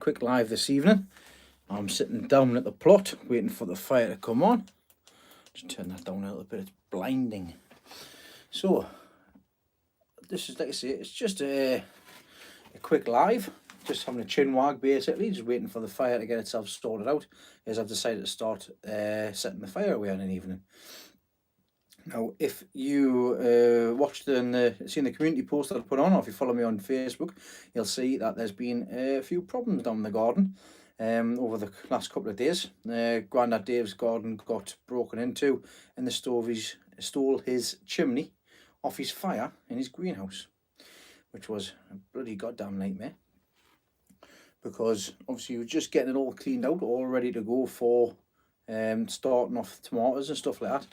quick live this evening. I'm sitting down at the plot waiting for the fire to come on. Just turn that down a little bit, it's blinding. So this is, like I say, it's just a quick live, just having a chin wag basically, just waiting for the fire to get itself sorted out, as I've decided to start setting the fire away on an evening. Now, if you watched and seen the community post that I put on, or if you follow me on Facebook, you'll see that there's been a few problems down the garden over the last couple of days. Grandad Dave's garden got broken into, and the stovies stole his chimney off his fire in his greenhouse, which was a bloody goddamn nightmare, because obviously you were just getting it all cleaned out, all ready to go for starting off tomatoes and stuff like that.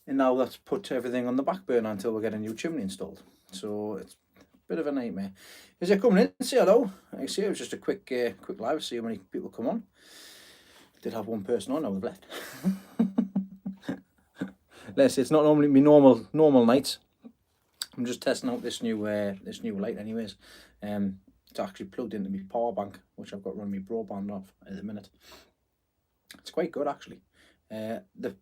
And now that's put everything on the back burner until we get a new chimney installed. So it's a bit of a nightmare. As you're coming in, say hello. Like I say, it was just a quick live, see how many people come on. Did have one person on, now they've left. Let's say it's not normally my normal nights. I'm just testing out this new light anyways. It's actually plugged into my power bank, which I've got running my broadband off at the minute. It's quite good actually. The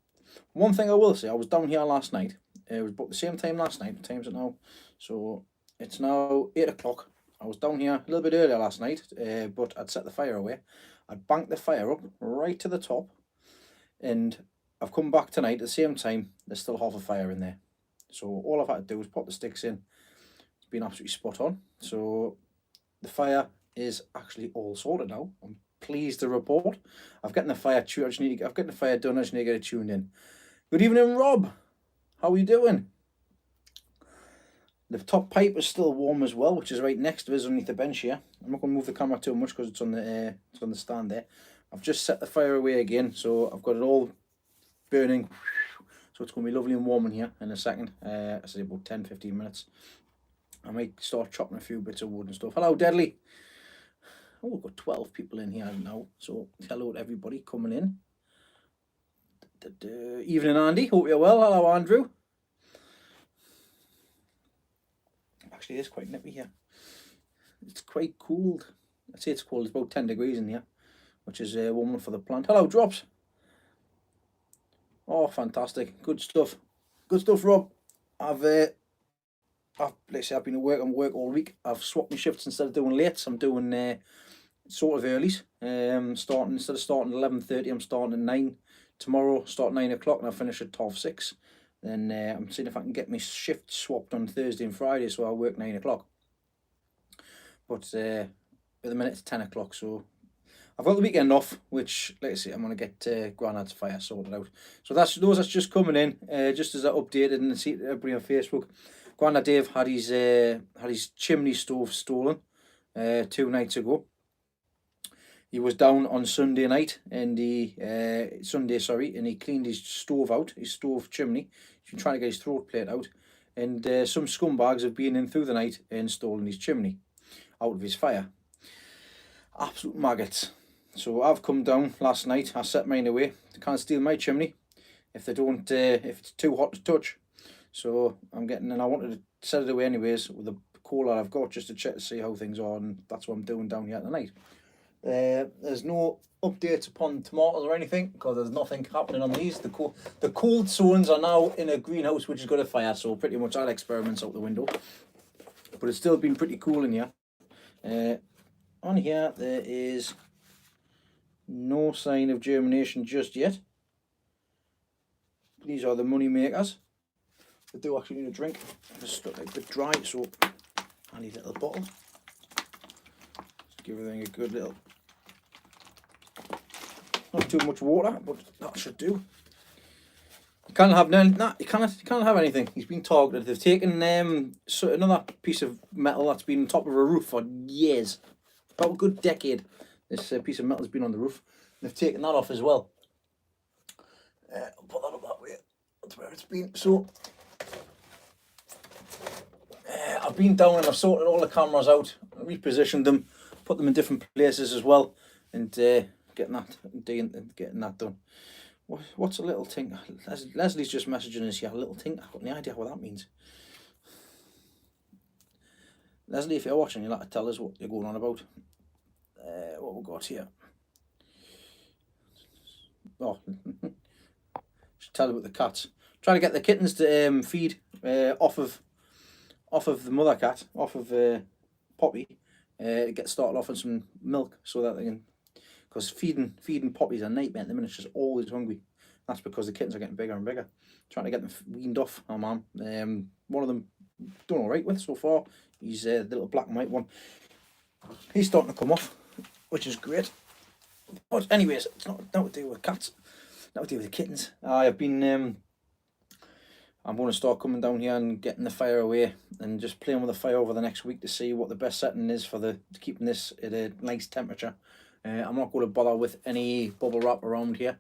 one thing I will say, I was down here last night. It was about the same time last night. What time's it now? So it's now 8 o'clock. I was down here a little bit earlier last night, but I'd set the fire away. I'd banked the fire up right to the top, and I've come back tonight at the same time. There's still half a fire in there. So all I've had to do is put the sticks in. It's been absolutely spot on. So the fire is actually all sorted now. I'm pleased to report I've gotten the fire tuned. I've gotten the fire done. I just need to get it tuned in. Good evening, Rob. How are you doing? The top pipe is still warm as well, which is right next to us underneath the bench here. I'm not going to move the camera too much because it's on the stand there. I've just set the fire away again, so I've got it all burning. So it's going to be lovely and warm in here in a second. I say about 10-15 minutes. I might start chopping a few bits of wood and stuff. Hello, Deadly. Oh, we've got 12 people in here now, so hello to everybody coming in. Evening, Andy. Hope you're well. Hello, Andrew. Actually, it is quite nippy here. It's quite cold. I'd say it's cold. It's about 10 degrees in here, which is warm enough for the plant. Hello, Drops. Oh, fantastic. Good stuff. Good stuff, Rob. I've like I say, I've been at work all week. I've swapped my shifts. Instead of doing lates, I'm doing sort of earlies. Starting, instead of starting at 11:30, I'm starting at 9. Tomorrow start 9 o'clock and I'll finish at 6:30. Then I'm seeing if I can get my shift swapped on Thursday and Friday, so I'll work 9 o'clock. But at the minute it's 10 o'clock, so I've got the weekend off, which, like I say, I'm going to get Grandad's fire sorted out. So that's just coming in, just as I updated and see everybody on Facebook. Grandad Dave had his chimney stove stolen 2 nights ago. He was down on Sunday night, and he cleaned his stove out, his stove chimney. He's been trying to get his throat plate out, and some scumbags have been in through the night and stolen his chimney out of his fire. Absolute maggots. So I've come down last night. I set mine away. They can't steal my chimney if they don't. If it's too hot to touch. So I wanted to set it away anyways with the coal that I've got, just to check to see how things are, and that's what I'm doing down here tonight. There's no updates upon tomatoes or anything because there's nothing happening on these. The cold zones are now in a greenhouse which has got a fire, so pretty much all experiments out the window. But it's still been pretty cool in here. On here there is no sign of germination just yet. These are the money makers. They do actually need a drink. It's stuck like a bit dry, so I need a little bottle. Just give everything a good little. Not too much water, but that should do. You can't have you can't have anything. He's been targeted. They've taken another piece of metal that's been on top of a roof for years, about a good decade. This piece of metal has been on the roof. They've taken that off as well. I'll put that up that way. That's where it's been. So I've been down and I've sorted all the cameras out, repositioned them, put them in different places as well, and getting that done. What's a little thing? Leslie's just messaging us here. A little thing. I've got no idea what that means. Leslie, if you're watching, you'll have to tell us what you're going on about. what we got here? Oh, just tell you about the cats. Trying to get the kittens to feed off of the mother cat, off of Poppy, get started off on some milk so that they can, because feeding Poppy's a nightmare at the minute. She's always hungry. That's because the kittens are getting bigger and bigger. Trying to get them weaned off. Oh man, one of them done all right with so far. He's the little black and white one. He's starting to come off, which is great. But anyways, it's not to do with cats, not to do with the kittens. I've been I'm going to start coming down here and getting the fire away and just playing with the fire over the next week to see what the best setting is for keeping this at a nice temperature. I'm not going to bother with any bubble wrap around here.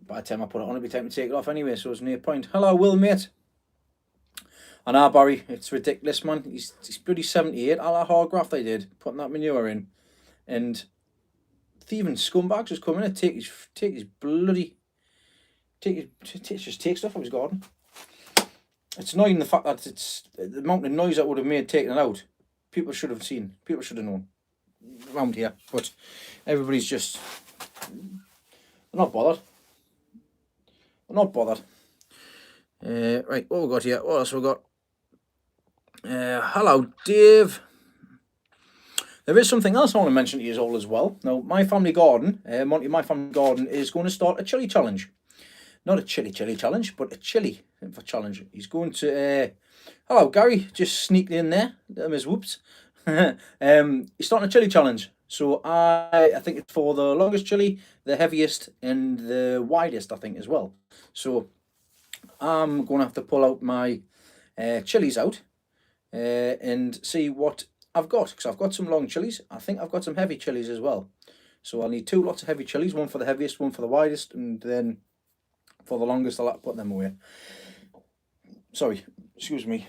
By the time I put it on, it'll be time to take it off anyway, so there's no point. Hello, Will, mate. And Barry, it's ridiculous, man. He's bloody 78. All that hard graft I did, putting that manure in. And thieving scumbags just come in and take his bloody... just take stuff out of his garden. It's annoying the fact that it's the amount of noise that would have made taking it out. People should have seen. People should have known around here. But everybody's just... They're not bothered. They're not bothered. Right, what we got here? What else we got? Hello, Dave. There is something else I want to mention to you all as well. Now, my family garden, Monty, my family garden is going to start a chili challenge. Not a chili challenge, but a chili for challenge. He's going to... hello, Gary. Just sneaked in there. His whoops. He's starting a chili challenge. So I think it's for the longest chili, the heaviest, and the widest, I think, as well. So I'm going to have to pull out my chilies out and see what I've got. Because I've got some long chilies. I think I've got some heavy chilies as well. So I'll need 2 lots of heavy chilies. One for the heaviest, one for the widest, and then... for the longest, I'll have to put them away. Sorry, excuse me.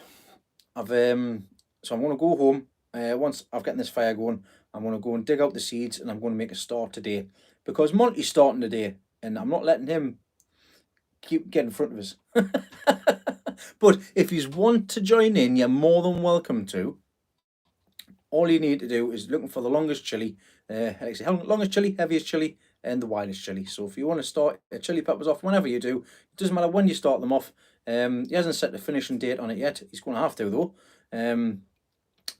So I'm going to go home. Once I've gotten this fire going, I'm going to go and dig out the seeds, and I'm going to make a start today. Because Monty's starting today, and I'm not letting him keep getting in front of us. But if you want to join in, you're more than welcome to. All you need to do is looking for the longest chili, like I say, longest chili, heaviest chili, and the widest chili. So if you want to start chili peppers off whenever you do, it doesn't matter when you start them off. He hasn't set the finishing date on it yet. He's going to have to though.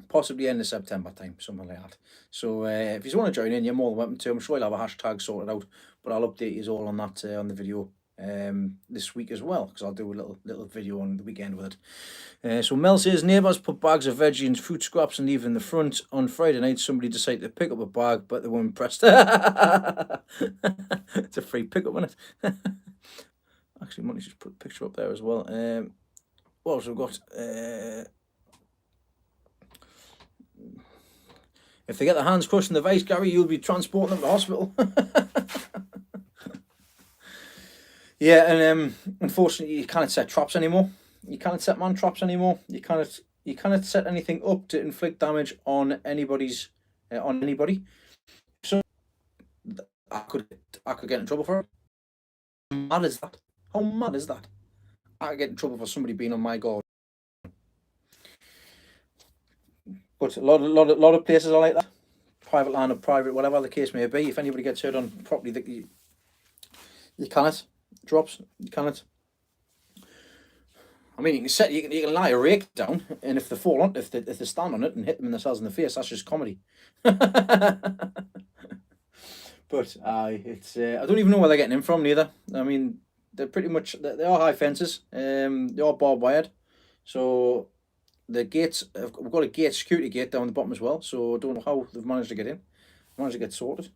Possibly end of September time, something like that. So if you want to join in, you're more than welcome to. I'm sure you'll have a hashtag sorted out, but I'll update you all on that on the video this week as well, because I'll do a little video on the weekend with it. So Mel says neighbours put bags of veggie and fruit scraps and leave in the front. On Friday night somebody decided to pick up a bag, but they weren't impressed. It's a free pickup, isn't it? Actually, Monty just put a picture up there as well. What else we've got? If they get their hands crushed in the vase, Gary, you'll be transporting them to hospital. Yeah, and unfortunately, you can't set traps anymore. You can't set man traps anymore. You can't set anything up to inflict damage on anybody's on anybody. So I could get in trouble for it. How mad is that? How mad is that? I could get in trouble for somebody being on my garden. But a lot of places are like that. Private land or private, whatever the case may be. If anybody gets hurt on property, you cannot. Drops, you cannot. I mean, you can lie a rake down, and if they fall on, if they stand on it and hit them in themselves in the face, that's just comedy. But it's I don't even know where they're getting in from neither. I mean, they're pretty much they are high fences. They are barbed wired, so the gates. We've got a security gate down the bottom as well. So I don't know how they've managed to get in. Managed to get sorted.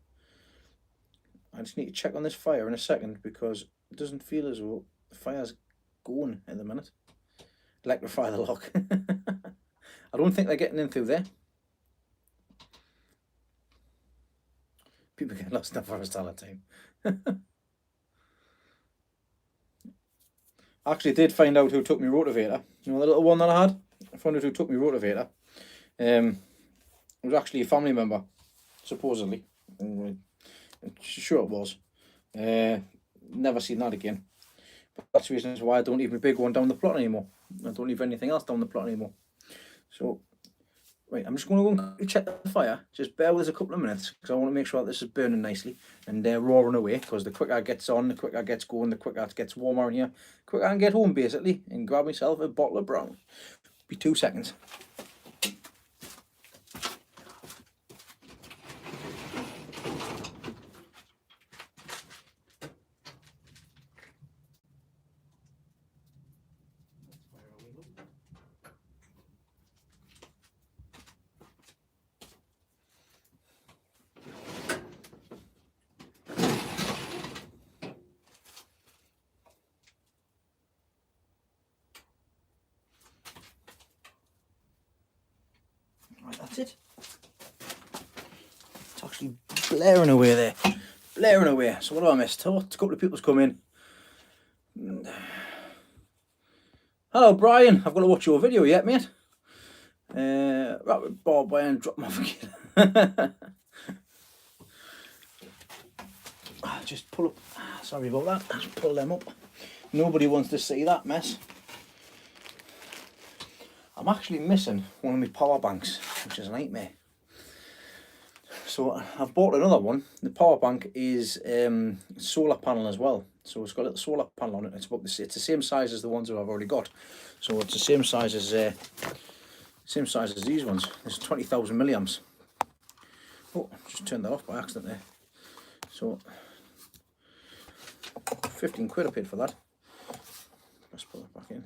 I just need to check on this fire in a second, because it doesn't feel as though the fire's going at the minute. Electrify the lock. I don't think they're getting in through there. People get lost in the forest all the time. I actually did find out who took my rotavator. You know the little one that I had? I found out who took my rotavator. It was actually a family member, supposedly. Sure it was. Never seen that again. But that's the reason why I don't leave my big one down the plot anymore. I don't leave anything else down the plot anymore. So Right, I'm just going to go and check the fire. Just bear with us a couple of minutes because I want to make sure that this is burning nicely and roaring away, because the quicker it gets on, the quicker it gets going, the quicker it gets warmer in here, the quicker I can get home basically and grab myself a bottle of brown. Be 2 seconds. Right, that's it. It's actually blaring away there. Blaring away. So what have I missed? Oh, a couple of people's come in. Hello, Brian. I've got to watch your video yet, mate. Right with Bob, I drop my again. Just pull up. Sorry about that. Just pull them up. Nobody wants to see that mess. I'm actually missing one of my power banks, which is a nightmare. So I've bought another one. The power bank is solar panel as well. So it's got a little solar panel on it. It's the same size as the ones that I've already got. So it's the same size as these ones. It's 20,000 milliamps. Oh, just turned that off by accident there. So 15 quid I paid for that. Let's put it back in.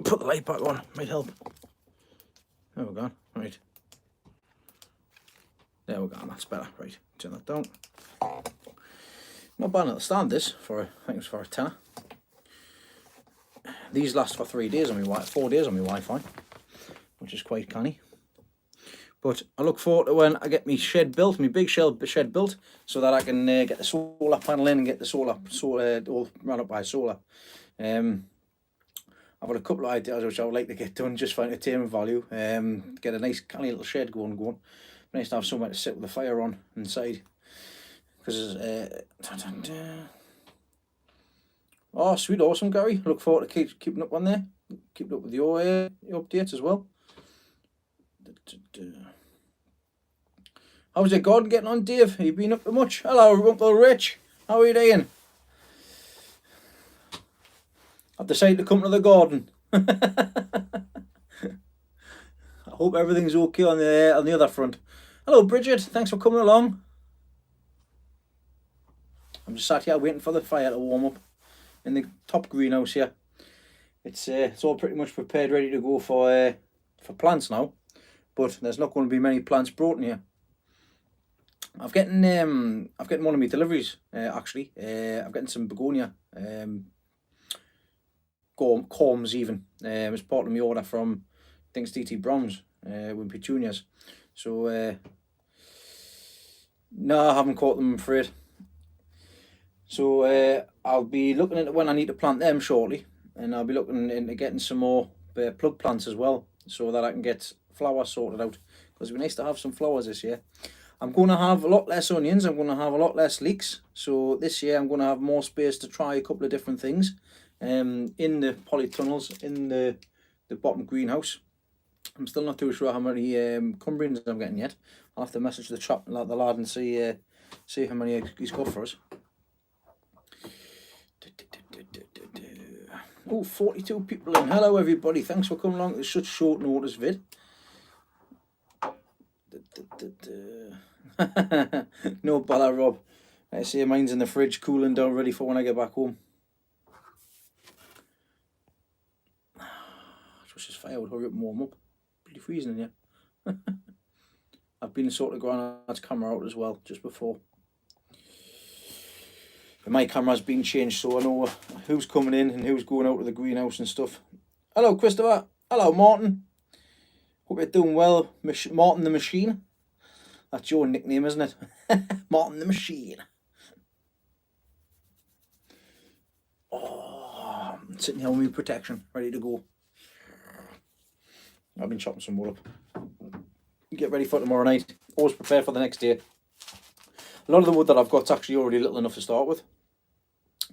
Put the light back on, might help. There we go. Right. There we go, that's better. Right, turn that down. Not bad at the stand, this, for I think it was for a tenner. These last for 3 days on my 4 days on my Wi-Fi, which is quite canny. But I look forward to when I get my shed built, my big shed built, so that I can get the solar panel in and get the solar all run up by solar. I've got a couple of ideas which I would like to get done just for entertainment value. Get a nice canny little shed going. Nice to have somewhere to sit with the fire on inside. Because oh, sweet, awesome, Gary. Look forward to keeping up on there. Keeping up with your updates as well. How's your garden getting on, Dave? Have you been up to much? Hello, Uncle Rich. How are you doing? I've decided to come to the garden. I hope everything's okay on the other front. Hello, Bridget. Thanks for coming along. I'm just sat here waiting for the fire to warm up in the top greenhouse here. It's all pretty much prepared, ready to go for plants now. But there's not going to be many plants brought in here. I've getting one of my deliveries actually. I've getting some begonia corms even. It's part of my order from I think it's DT Browns with petunias. So no, I haven't caught them, I'm afraid. So I'll be looking into when I need to plant them shortly, and I'll be looking into getting some more plug plants as well, so that I can get flowers sorted out, because it'd be nice to have some flowers this year. I'm going to have a lot less onions, I'm going to have a lot less leeks, so this year I'm going to have more space to try a couple of different things in the polytunnels, in the bottom greenhouse. I'm still not too sure how many cumbrians I'm getting yet. I'll have to message the lad and see how many he's got for us. Oh, 42 people in. Hello everybody, thanks for coming along to such short notice vid. No bother, Rob. I see mine's in the fridge cooling down, ready for when I get back home. Just this fire would hurry up and warm up. Pretty freezing in here. I've been sort of going that camera out as well just before. But my camera's been changed, so I know who's coming in and who's going out of the greenhouse and stuff. Hello, Christopher. Hello, Martin. Hope you're doing well. Martin the Machine. That's your nickname, isn't it? Martin the Machine. Oh, I'm sitting here with my protection, ready to go. I've been chopping some wood up. Get ready for tomorrow night. Always prepare for the next day. A lot of the wood that I've got is actually already little enough to start with.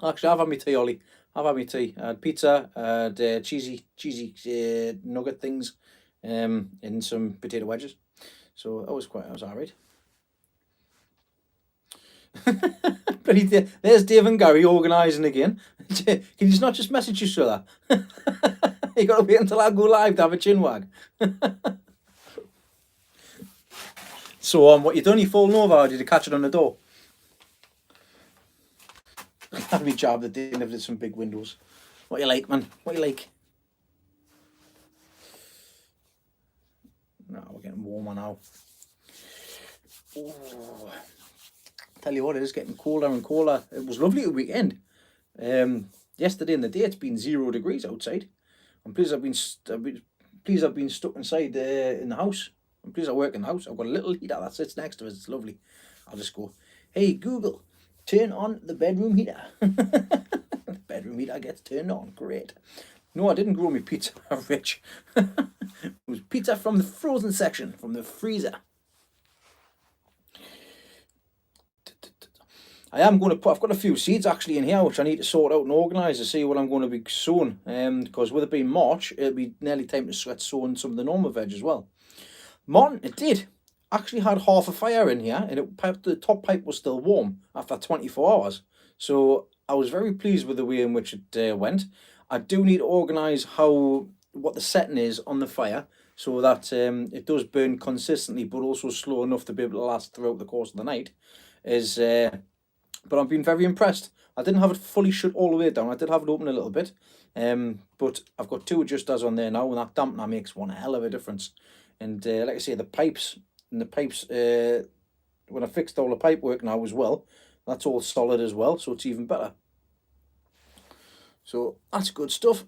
Actually, I've had my tea, Ollie. I've had my tea. I had pizza, I had cheesy nugget things, in some potato wedges. So that was all right. But there's Dave and Gary organising again. Can you not just message each other? You got to wait until I go live to have a chin wag. So what you done? You fallen over, or did you catch it on the door? That'd be a job that didn't have some big windows. What you like, man? What you like? No, we're getting warmer now. Ooh. Tell you what, it is getting colder and colder. It was lovely at the weekend. Yesterday and the day it's been 0 degrees outside. I'm pleased I've been stuck inside in the house. I'm pleased I work in the house. I've got a little heater that sits next to us. It's lovely. I'll just go, hey Google, turn on the bedroom heater. The bedroom heater gets turned on. Great. No, I didn't grow me pizza, Rich. It was pizza from the frozen section, from the freezer. I've got a few seeds actually in here which I need to sort out and organise to see what I'm going to be sowing. Because with it being March, it'll be nearly time to start sowing some of the normal veg as well. Martin, it did. Actually had half a fire in here, and the top pipe was still warm after 24 hours. So I was very pleased with the way in which it went. I do need to organise what the setting is on the fire so that it does burn consistently, but also slow enough to be able to last throughout the course of the night. But I've been very impressed. I didn't have it fully shut all the way down. I did have it open a little bit. But I've got 2 adjusters on there now, and that dampener makes one hell of a difference. And like I say, the pipes, when I fixed all the pipe work now as well, that's all solid as well, so it's even better. So that's good stuff.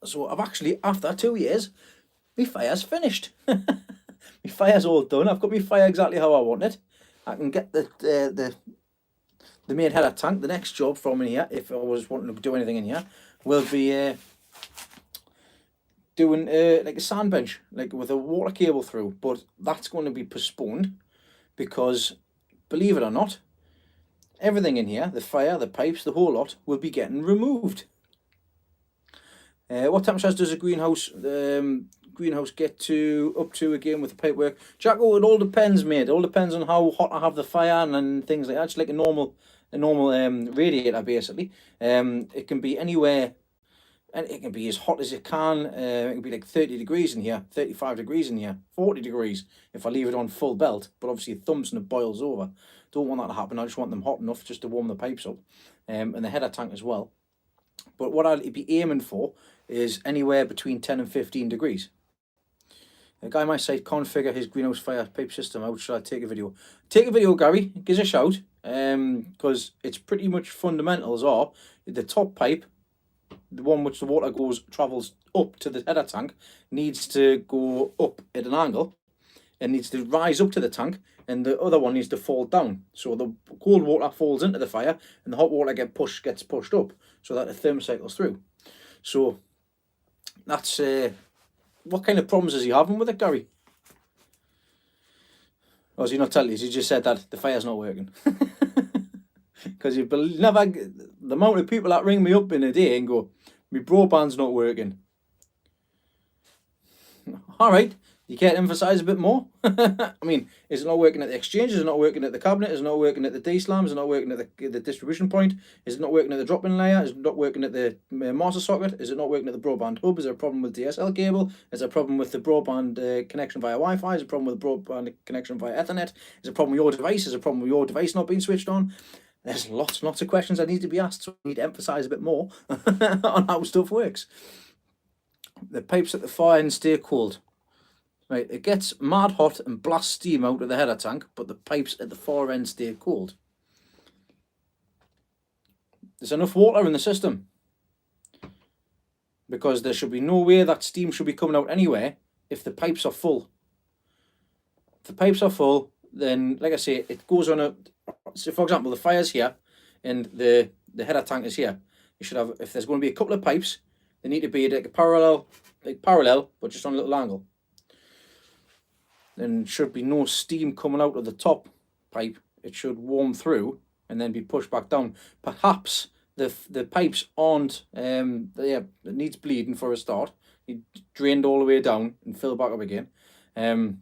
So I've actually, after 2 years, my fire's finished. My fire's all done. I've got my fire exactly how I want it. I can get the main header tank. The next job from in here, if I was wanting to do anything in here, will be doing like a sand bench, like with a water cable through. But that's going to be postponed because, believe it or not, everything in here, the fire, the pipes, the whole lot, will be getting removed. What temperatures does a greenhouse get up to again with the pipework? Jacko, it all depends, mate. It all depends on how hot I have the fire and things like that. It's like a normal radiator, basically. It can be anywhere, and it can be as hot as it can. It can be like 30 degrees in here, 35 degrees in here, 40 degrees if I leave it on full belt. But obviously it thumps and it boils over. Don't want that to happen. I just want them hot enough just to warm the pipes up, and the header tank as well. But what I'd be aiming for is anywhere between 10 and 15 degrees. A guy might say configure his greenhouse fire pipe system. How should I take a video? Take a video, Gary. Give us a shout. Because it's pretty much fundamentals are the top pipe, the one which the water travels up to the header tank, needs to go up at an angle and needs to rise up to the tank, and the other one needs to fall down. So the cold water falls into the fire and the hot water gets pushed up so that the thermocycles through. So that's what kind of problems is he having with it, Gary? Or is he not telling you? He just said that the fire's not working. Because you never, the amount of people that ring me up in a day and go, my broadband's not working. All right, you can't emphasize a bit more? I mean, is it not working at the exchange? Is it not working at the cabinet? Is it not working at the D-slams? Is it not working at the distribution point? Is it not working at the drop-in layer? Is it not working at the master socket? Is it not working at the broadband hub? Is there a problem with the DSL cable? Is there a problem with the broadband connection via Wi-Fi? Is there a problem with the broadband connection via Ethernet? Is there a problem with your device? Is there a problem with your device not being switched on? There's lots of questions that need to be asked, so I need to emphasize a bit more on how stuff works. The pipes at the far end stay cold. Right, it gets mad hot and blasts steam out of the header tank, but the pipes at the far end stay cold. There's enough water in the system, because there should be no way that steam should be coming out anywhere if the pipes are full. If the pipes are full, then, like I say, it goes on a... So, for example, the fire's here and the header tank is here. You should have, if there's going to be a couple of pipes, they need to be like parallel, but just on a little angle. Then should be no steam coming out of the top pipe. It should warm through and then be pushed back down. Perhaps the pipes aren't, it needs bleeding for a start. He drained all the way down and filled back up again. I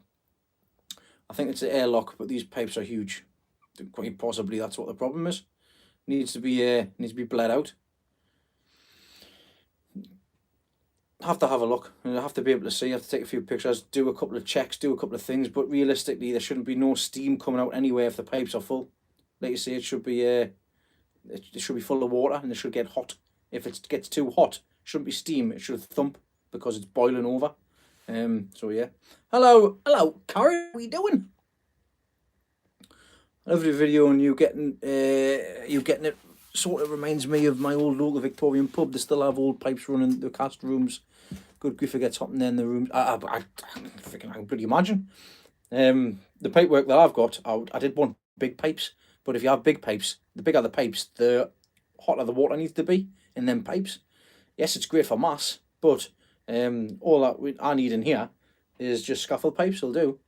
think it's the airlock, but these pipes are huge. Quite possibly that's what the problem is. Needs to be bled out. Have to have a look. I have to be able to see. I have to take a few pictures, do a couple of checks, do a couple of things. But realistically, there shouldn't be no steam coming out anywhere if the pipes are full. Like you say, it should be full of water and it should get hot. If it gets too hot, it shouldn't be steam. It should thump because it's boiling over. So yeah. Hello, Carrie. What are you doing? Every video on you getting it sort of reminds me of my old local Victorian pub. They still have old pipes running the cast rooms. Good grief, it gets hot in there in the rooms. I can pretty imagine. The pipe work that I've got, I did want big pipes, but if you have big pipes, the bigger the pipes, the hotter the water needs to be in them pipes. Yes, it's great for mass, but all that I need in here is just scaffold pipes. Will do,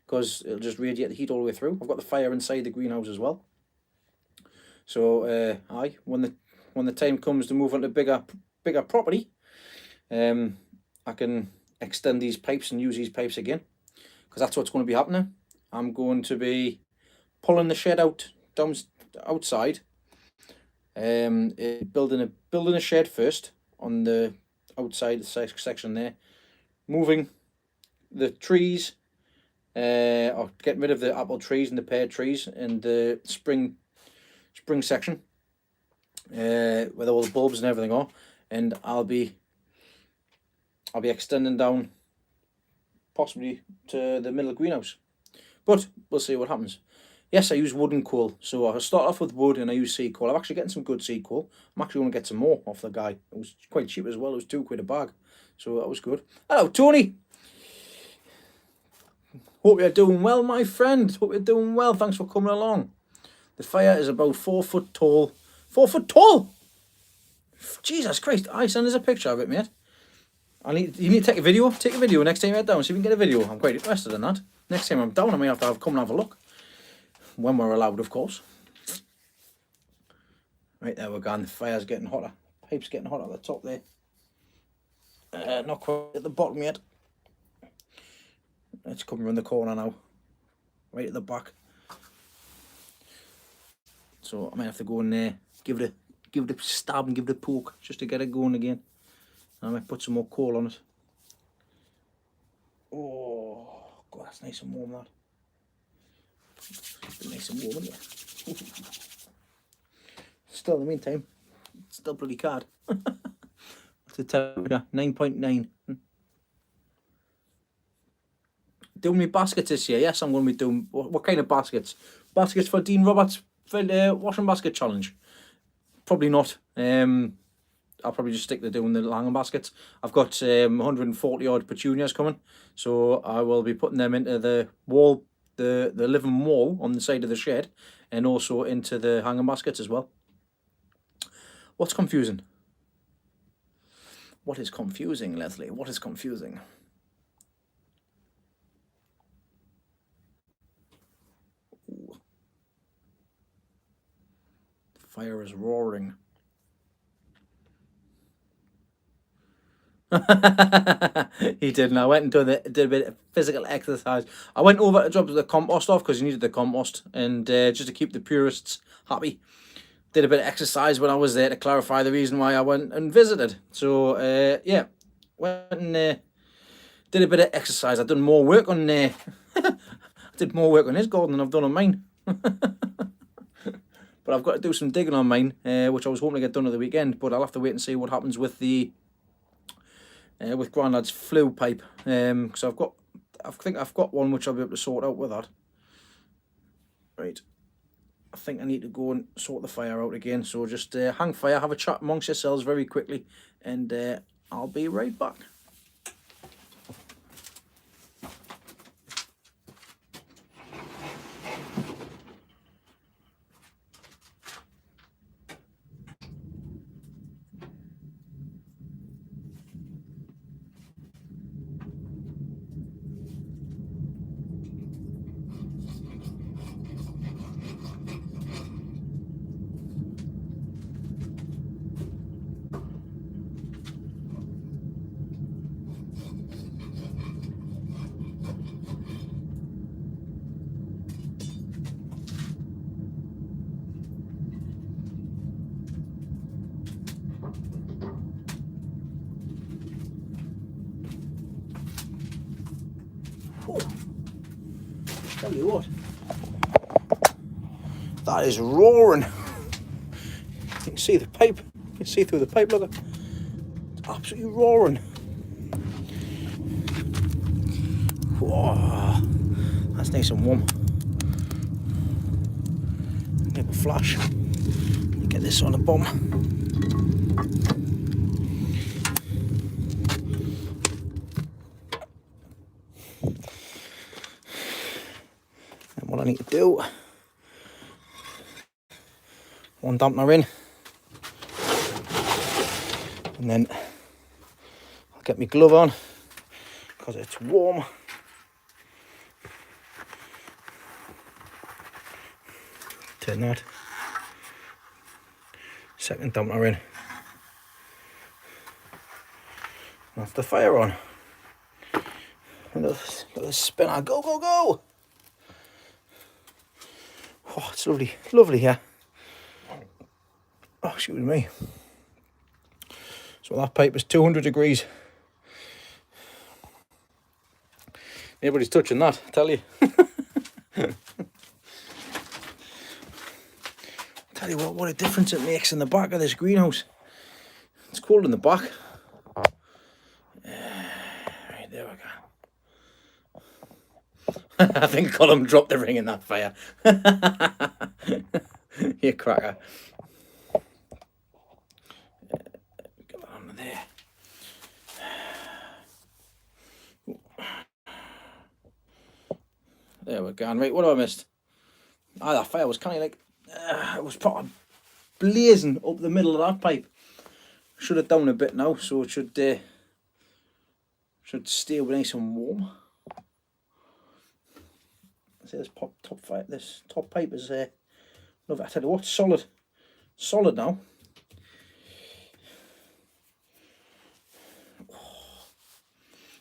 because it'll just radiate the heat all the way through. I've got the fire inside the greenhouse as well. So when the time comes to move on to bigger property, I can extend these pipes and use these pipes again, because that's what's going to be happening. I'm going to be pulling the shed outside, building a shed first on the outside section there, moving the trees, or getting rid of the apple trees and the pear trees in the spring section, where all the bulbs and everything are, and I'll be extending down possibly to the middle greenhouse, but we'll see what happens. Yes, I use wood and coal, so I'll start off with wood and I use seed coal. I'm actually getting some good seed coal. I'm actually going to get some more off the guy. It was quite cheap as well. It was £2 a bag, so that was good. Hello, Tony. Hope you're doing well, my friend. Hope you're doing well. Thanks for coming along. The fire is about 4 foot tall. 4 foot tall? Jesus Christ. I send us a picture of it, mate. You need to take a video. Take a video next time you're down, so we can get a video. I'm quite interested in that. Next time I'm down, I may have to come and have a look. When we're allowed, of course. Right, there we're going. The fire's getting hotter. Pipe's getting hotter at the top there. Not quite at the bottom yet. It's coming around the corner now. Right at the back. So I might have to go in there, give it a stab and give it a poke just to get it going again. I might put some more coal on it. Oh, God, that's nice and warm, that. Nice and warm, isn't it? Still, in the meantime, it's still bloody card. What's the temperature? 9.9. Doing my baskets this year. Yes, I'm going to be doing. What kind of baskets? Baskets for Dean Roberts for the washing basket challenge? Probably not. I'll probably just stick to doing the hanging baskets. I've got 140 odd petunias coming, so I will be putting them into the wall, the living wall on the side of the shed, and also into the hanging baskets as well. What's confusing? What is confusing, Leslie? What is confusing? Ooh. The fire is roaring. He did, and I went and did a bit of physical exercise. I went over to drop the compost off because you needed the compost, and just to keep the purists happy, did a bit of exercise when I was there to clarify the reason why I went and visited. So yeah, went and did a bit of exercise. I've done more work on I did more work on his garden than I've done on mine. But I've got to do some digging on mine, which I was hoping to get done at the weekend, but I'll have to wait and see what happens with the with Grandad's flue pipe, because I think I've got one which I'll be able to sort out with that. Right, I think I need to go and sort the fire out again, so just hang fire, have a chat amongst yourselves very quickly, and I'll be right back. you what, that is roaring. You can see the pipe. You can see through the pipe. Look, it's absolutely roaring. Whoa, that's nice and warm. Get a flash. Get this on the bottom. And what I need to do, one dampener in, and then I'll get my glove on because it's warm. Turn that. Second dampener in. That's the fire on. And the spinner. Go, go, go! Oh, it's lovely, lovely here. Oh, excuse me. So that pipe is 200 degrees. Nobody's touching that, I tell you. Tell you what a difference it makes in the back of this greenhouse. It's cold in the back. Right, there we go. I think Colin dropped the ring in that fire. You cracker. Get that under there. There we go. Right, what have I missed? Ah, that fire was kind of like, it was probably blazing up the middle of that pipe. Should have down a bit now, so it should stay nice and warm. See this top pipe is love it. I tell you what, solid now.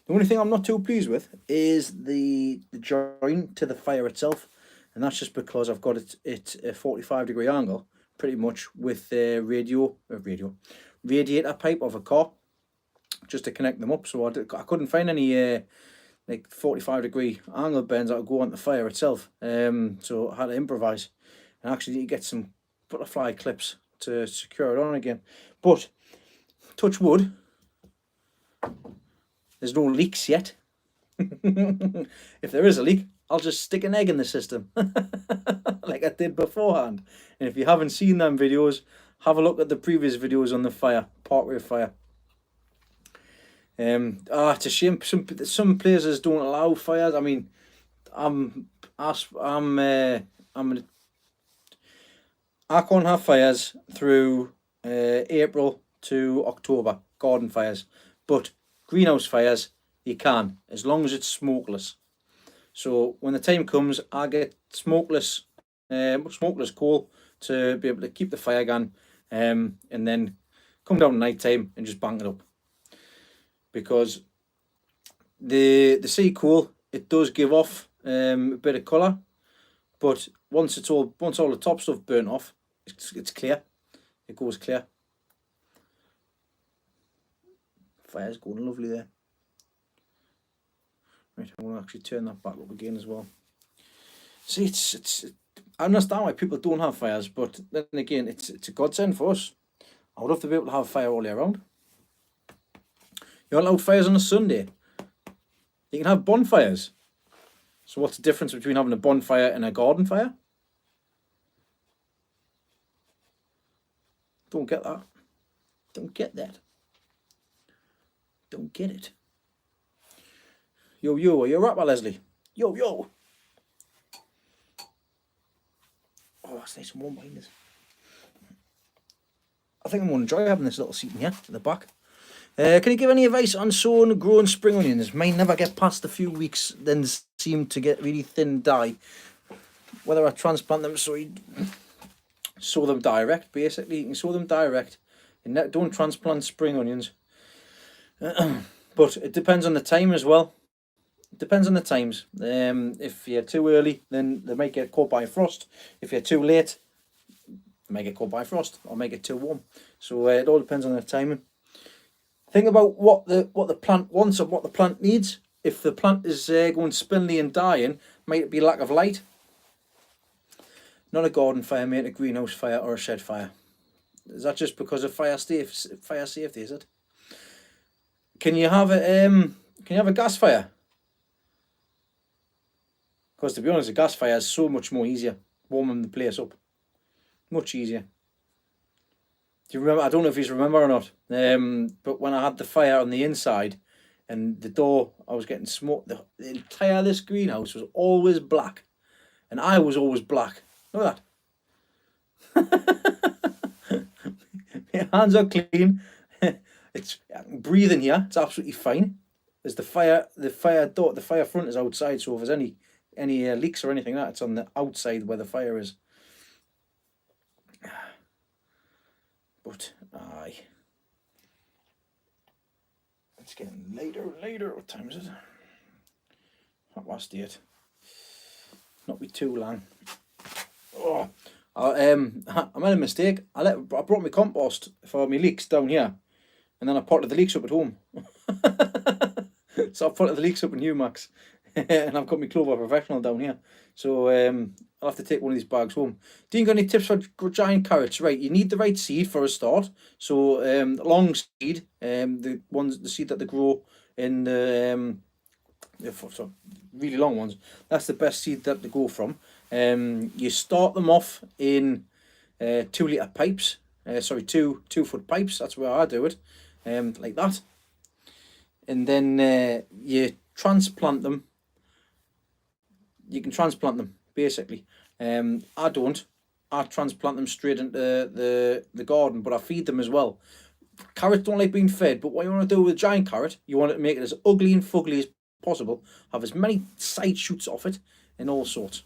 The only thing I'm not too pleased with is the joint to the fire itself, and that's just because I've got it a 45 degree angle, pretty much with the radiator pipe of a car, just to connect them up. So I couldn't find any like 45 degree angle bends that would go on the fire itself. So I had to improvise, and actually need to get some butterfly clips to secure it on again. But touch wood, there's no leaks yet. If there is a leak, I'll just stick an egg in the system like I did beforehand. And if you haven't seen them videos, have a look at the previous videos on the fire, Parkway fire. It's a shame some places don't allow fires. I mean, I can't have fires through April to October, garden fires, but greenhouse fires you can, as long as it's smokeless. So when the time comes, I get smokeless coal to be able to keep the fire going, and then come down at night time and just bang it up. Because the sea coal, it does give off a bit of colour, but once all the top stuff burnt off, it's clear. It goes clear. Fire's going lovely there. Right, I want to actually turn that back up again as well. See, it's I understand why people don't have fires, but then again, it's a godsend for us. I would love to be able to have a fire all year round. You're not allowed fires on a Sunday. You can have bonfires. So what's the difference between having a bonfire and a garden fire? Don't get that. Don't get that. Don't get it. Yo, are you a rapper, Leslie? Yo. Oh, it's nice and warm behind us. I think I'm going to enjoy having this little seating here at the back. Can you give any advice on sowing and growing spring onions? Mine never get past a few weeks, then seem to get really thin and die. Whether I transplant them, so you sow them direct, basically. You can sow them direct. And don't transplant spring onions. But it depends on the time as well. It depends on the times. If you're too early, then they might get caught by frost. If you're too late, they might get caught by frost or might get too warm. So it all depends on the timing. Think about what the plant wants and what the plant needs. If the plant is going spindly and dying, Might it be lack of light? Not a garden fire, mate, a greenhouse fire or a shed fire. Is that just because of fire safety, is it? Can you have a gas fire? Because to be honest, a gas fire is so much more easier, warming the place up. Much easier. Do you remember? I don't know if you remember or not. But when I had the fire on the inside, and the door, I was getting smoke. The entire this greenhouse was always black, and I was always black. Look at that. My hands are clean. I can breathe in here. It's absolutely fine. There's the fire door. The fire front is outside, so if there's any leaks or anything like that, it's on the outside where the fire is. But aye, it's getting later and later. What time is it? 8:30. Not be too long. Oh, I made a mistake. I brought my compost for my leeks down here, and then I potted the leeks up at home. So I potted the leeks up in Humax, and I've got my Clover Professional down here. So I'll have to take one of these bags home. Do you got any tips for giant carrots? Right, you need the right seed for a start. So long seed, the seed that they grow in the really long ones. That's the best seed that they go from. You start them off in 2 litre pipes. 2-foot pipes. That's where I do it. Like that. And then you transplant them. You can transplant them basically. I don't. I transplant them straight into the garden, but I feed them as well. Carrots don't like being fed, but what you want to do with a giant carrot, you want to make it as ugly and fugly as possible. Have as many side shoots off it and all sorts.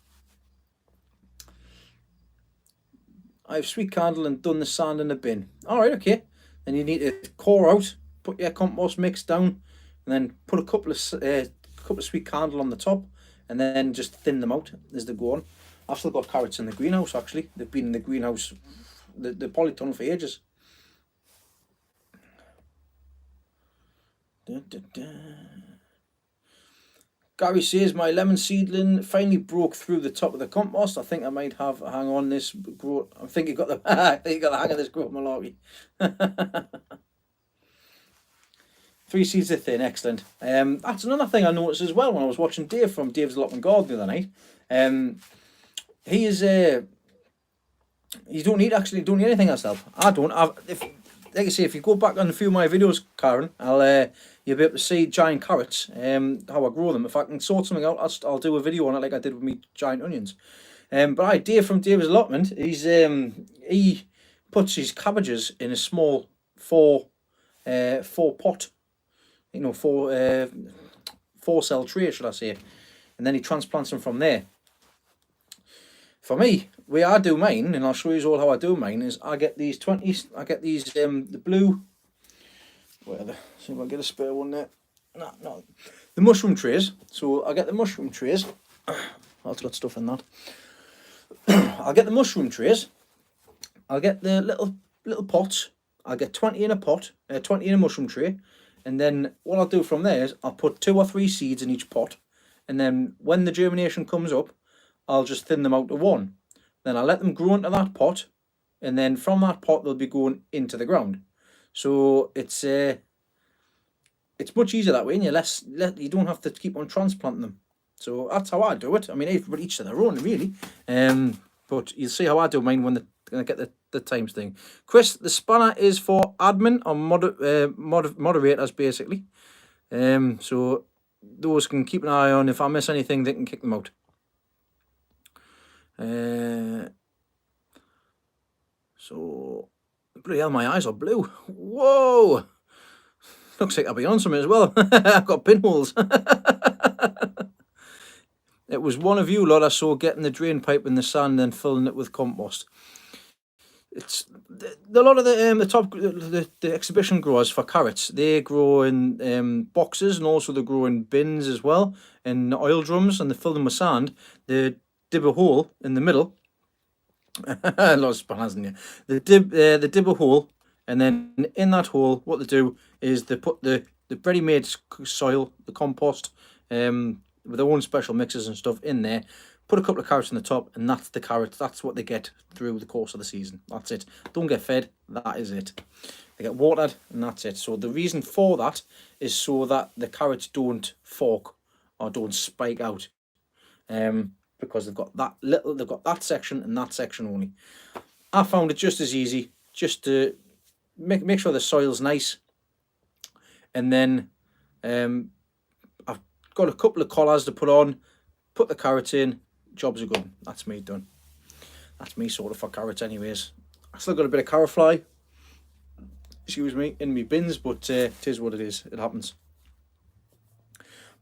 I've sweet candle and done the sand in the bin. Alright, okay. Then you need to core out, put your compost mix down, and then put a couple of sweet candle on the top, and then just thin them out as they go on. I've still got carrots in the greenhouse actually. They've been in the greenhouse, the polytunnel for ages. Gary says my lemon seedling finally broke through the top of the compost. I think I might have a hang on this growth. I think you got the hang of this growth malarkey. 3 seeds are thin, excellent. That's another thing I noticed as well when I was watching Dave from Dave's Allotment Garden the other night. He is you don't need anything yourself. I don't. Like I say, if you go back on a few of my videos, Karen, you'll be able to see giant carrots. How I grow them. If I can sort something out, I'll do a video on it like I did with me giant onions. But Dave from Dave's Allotment, he puts his cabbages in a small 4 pot. 4 cell tray, should I say, and then he transplants them from there. For me, the way I do mine, and I'll show you all how I do mine, is I get these 20s, I get these the blue, see if I can get a spare one there. No, the mushroom trays. So I get the mushroom trays. That's got stuff in that. I'll get the mushroom trays. I'll get the little pots. I'll get 20 in a pot, 20 in a mushroom tray. And then what I'll do from there is I'll put 2 or 3 seeds in each pot, and then when the germination comes up, I'll just thin them out to 1. Then I'll let them grow into that pot, and then from that pot they'll be going into the ground. So it's much easier that way, and you don't have to keep on transplanting them. So that's how I do it. I mean, everybody each to their own, really. But you'll see how I do mine when I get the times thing. Chris, the spanner is for admin or moderators, basically. So those can keep an eye on. If I miss anything, they can kick them out. So, bloody hell, my eyes are blue. Whoa! Looks like I'll be on something as well. I've got pinholes. It was one of you lot I saw getting the drain pipe in the sand and then filling it with compost. It's a lot of the exhibition growers for carrots. They grow in boxes, and also they grow in bins as well, in oil drums, and they fill them with sand. They dib a hole in the middle. A lot of spanners in here. They dib a hole, and then in that hole, what they do is they put the ready-made soil, the compost, with their own special mixes and stuff in there. Put a couple of carrots on the top, and that's the carrots. That's what they get through the course of the season. That's it. Don't get fed. That is it. They get watered, and that's it. So the reason for that is so that the carrots don't fork or don't spike out, because they've got that section and that section only. I found it just as easy, just to make sure the soil's nice, and then I've got a couple of collars to put on, put the carrots in, jobs are good. That's me done. That's me sorted for carrots anyways. I still got a bit of carrot fly, excuse me, in my bins, but it is what it is. It happens.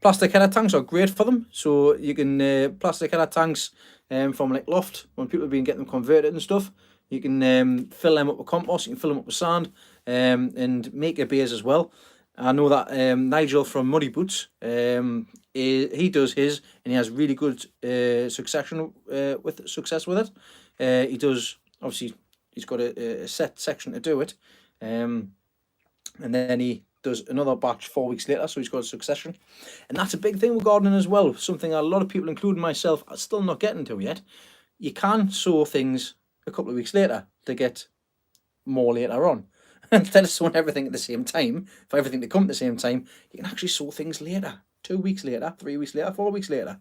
Plastic header tanks are great for them. So you can plastic header tanks from like Loft, when people have been getting them converted and stuff, you can fill them up with compost, you can fill them up with sand, and make a base as well. I know that Nigel from Muddy Boots, he does his, and he has really good success with it. He does, obviously, he's got a set section to do it, and then he does another batch 4 weeks later, so he's got a succession. And that's a big thing with gardening as well, something a lot of people, including myself, are still not getting to yet. You can sow things a couple of weeks later to get more later on. Instead of sowing everything at the same time, for everything to come at the same time, you can actually sow things later, 2 weeks later, 3 weeks later, 4 weeks later.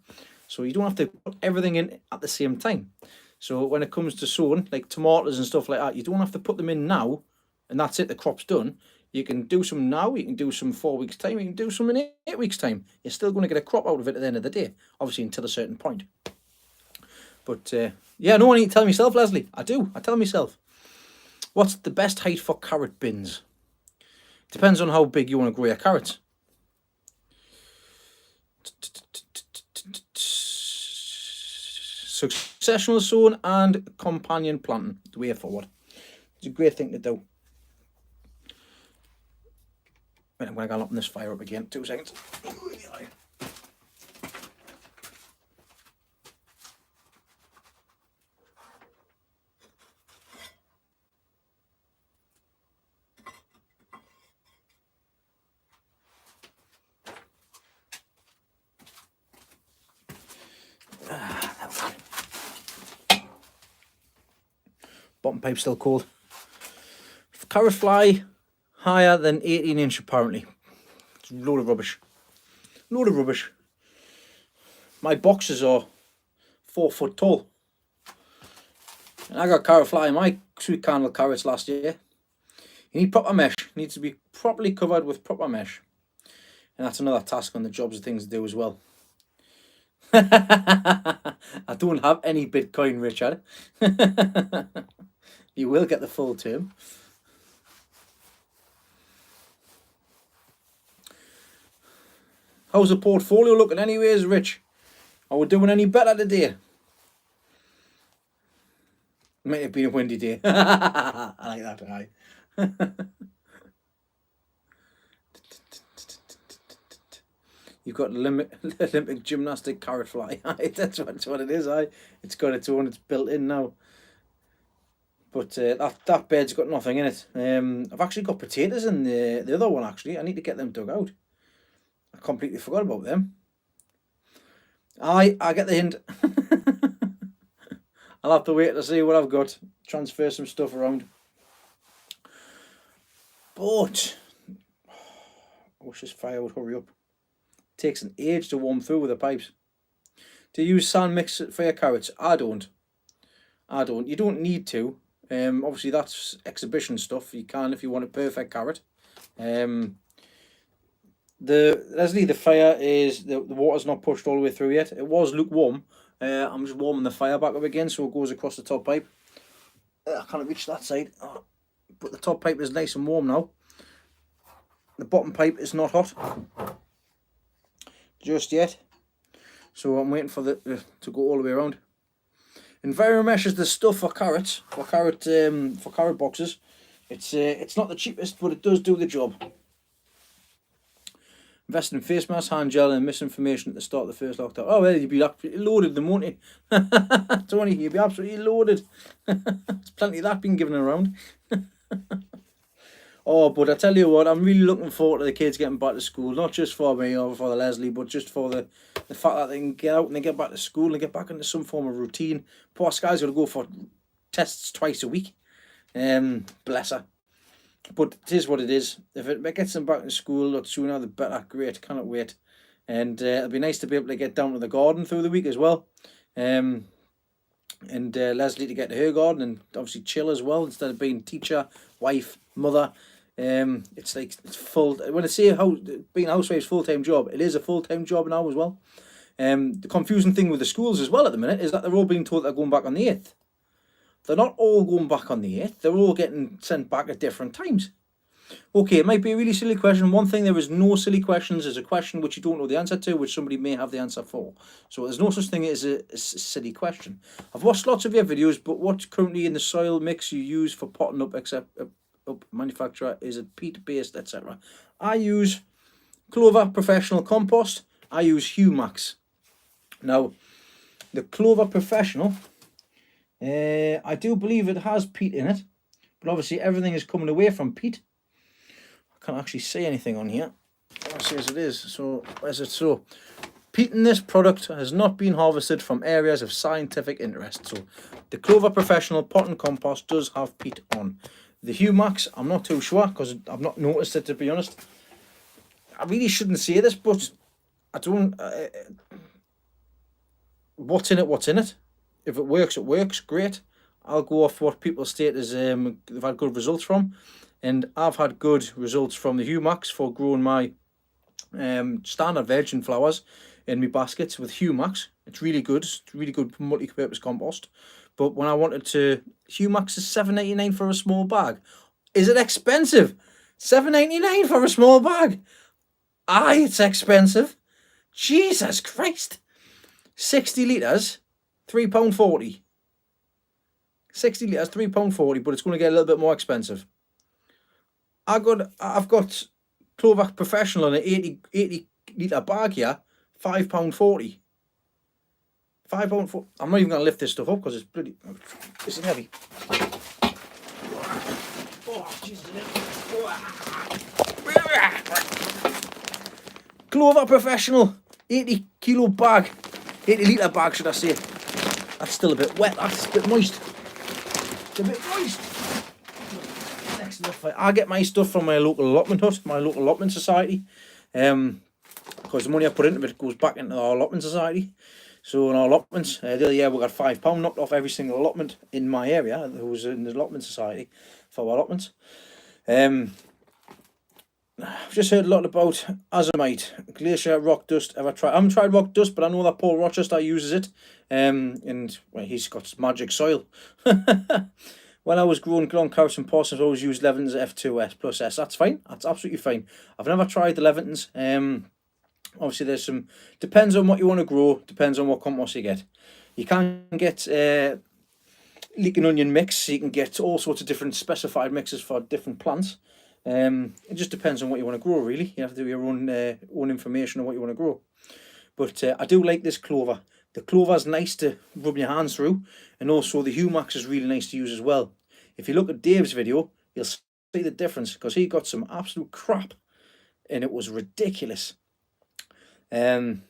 So you don't have to put everything in at the same time. So when it comes to sowing, like tomatoes and stuff like that, you don't have to put them in now, and that's it, the crop's done. You can do some now, you can do some 4 weeks time, you can do some in 8 weeks time. You're still going to get a crop out of it at the end of the day, obviously until a certain point. But yeah, no, I need to tell myself, Leslie. I do. I tell myself. What's the best height for carrot bins? Depends on how big you want to grow your carrots. Successional sowing and companion planting, the way forward. It's a great thing to do. Right, I'm going to go open this fire up again. 2 seconds. Bottom pipe still cold. Carrot fly higher than 18 inch apparently. It's a load of rubbish. Load of rubbish. My boxes are 4 foot tall. And I got carrot fly in my sweet candle carrots last year. You need proper mesh. It needs to be properly covered with proper mesh. And that's another task on the jobs of things to do as well. I don't have any Bitcoin, Richard. You will get the full term. How's the portfolio looking anyways, Rich? Are we doing any better today? Might have been a windy day. I like that, aye. You've got Olympic gymnastic carrot fly. That's what it is, aye. It's got its own, it's built in now. But that bed's got nothing in it. I've actually got potatoes in the other one, actually. I need to get them dug out. I completely forgot about them. I get the hint. I'll have to wait to see what I've got. Transfer some stuff around. But I wish this fire would hurry up. It takes an age to warm through with the pipes. Do you use sand mix for your carrots? I don't. You don't need to. Obviously that's exhibition stuff. You can if you want a perfect carrot. The fire is the water's not pushed all the way through yet. It was lukewarm. I'm just warming the fire back up again so it goes across the top pipe. I can't reach that side, but the top pipe is nice and warm now. The bottom pipe is not hot just yet, so I'm waiting for the to go all the way around. Enviromesh is the stuff for carrots, for carrot boxes. It's not the cheapest, but it does do the job. Invest in face mask, hand gel, and misinformation at the start of the first lockdown. Oh well, you'd be absolutely loaded, then, won't you? Tony, you'd be absolutely loaded. There's plenty of that being given around. Oh, but I tell you what, I'm really looking forward to the kids getting back to school. Not just for me or for the Leslie, but just for the fact that they can get out and they get back to school and get back into some form of routine. Poor Sky's got to go for tests twice a week. Bless her. But it is what it is. If it gets them back to school or sooner, the better. Great, cannot wait. And it'll be nice to be able to get down to the garden through the week as well. And Leslie to get to her garden and obviously chill as well instead of being teacher, wife, mother. It's like it's full. When I say how being a housewife's full-time job, it is a full-time job now as well. The confusing thing with the schools as well at the minute is that they're all being told they're going back on the 8th. They're not all going back on the 8th. They're all getting sent back at different times. Okay, it might be a really silly question. One thing, there is no silly questions. There's a question which you don't know the answer to, which somebody may have the answer for. So there's no such thing as a silly question. I've watched lots of your videos, but what's currently in the soil mix you use for potting up, except up manufacturer, is it peat based, etc.? I use Clover Professional Compost. I use Humax. Now, the Clover Professional, I do believe it has peat in it, but obviously everything is coming away from peat. I can't actually see anything on here. I see as it is. So, as it so, peat in this product has not been harvested from areas of scientific interest. So, the Clover Professional Pot and Compost does have peat on. The Humax, I'm not too sure because I've not noticed it, to be honest. I really shouldn't say this, but I don't. What's in it? What's in it? If it works. Great. I'll go off what people state as they've had good results from. And I've had good results from the Humax for growing my standard veg and flowers in my baskets with Humax. It's really good. It's really good multi-purpose compost. But when I wanted to, Humax is $7.99 for a small bag. Is it expensive? $7.99 for a small bag? Aye, it's expensive. Jesus Christ. 60 litres, £3.40. 60 litres, £3.40, but it's going to get a little bit more expensive. I've got Clover Professional in an 80 litre bag here, £5.40. £5.40. I'm not even going to lift this stuff up because it's bloody. It's heavy. Oh, Jesus. Clover Professional, 80 kilo bag, 80 litre bag, should I say. That's still a bit wet. That's a bit moist. It's a bit moist. I get my stuff from my local allotment hut, my local allotment society, because the money I put into it goes back into our allotment society. So in our allotments, the other year we got £5 knocked off every single allotment in my area who was in the allotment society for our allotments. I've just heard a lot about azomite, glacier, rock dust. I haven't tried rock dust, but I know that Paul Rochester uses it, and well, he's got magic soil. When I was growing lawn carrots and parsnips, I always used Levin's F2S plus S. That's fine. That's absolutely fine. I've never tried the Levin's. Obviously, there's some. Depends on what you want to grow. Depends on what compost you get. You can get leek and onion mix. You can get all sorts of different specified mixes for different plants. It just depends on what you want to grow. Really, you have to do your own information on what you want to grow. But I do like this clover. The clover's nice to rub your hands through, and also the Humax is really nice to use as well. If you look at Dave's video, you'll see the difference because he got some absolute crap and it was ridiculous. Okay,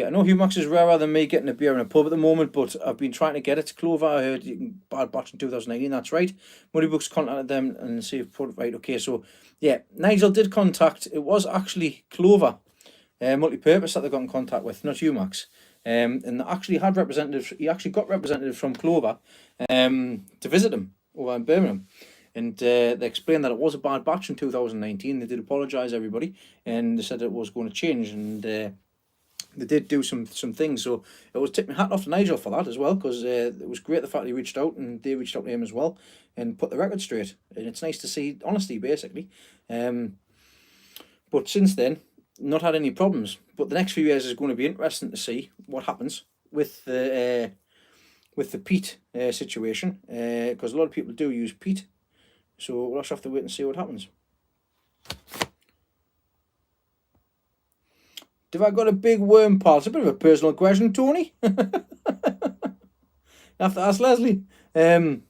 I know Humax is rarer than me getting a beer in a pub at the moment, but I've been trying to get it. Clover, I heard you can buy a batch in 2019, that's right. Moneybooks contacted them and see if put right. Okay, so yeah, Nigel did contact. It was actually Clover, multi-purpose that they got in contact with, not Humax. And they actually had representatives. He actually got representatives from Clover to visit him over in Birmingham. And they explained that it was a bad batch in 2019. They did apologise, everybody, and they said it was going to change. And they did do some things. So it was tip my hat off to Nigel for that as well, because it was great the fact he reached out and they reached out to him as well and put the record straight. And it's nice to see honesty, basically. But since then, not had any problems. But the next few years is going to be interesting to see what happens with the peat situation, because a lot of people do use peat. So we'll just have to wait and see what happens. Have I got a big worm pile? It's a bit of a personal question, Tony. You have to ask Leslie. Bags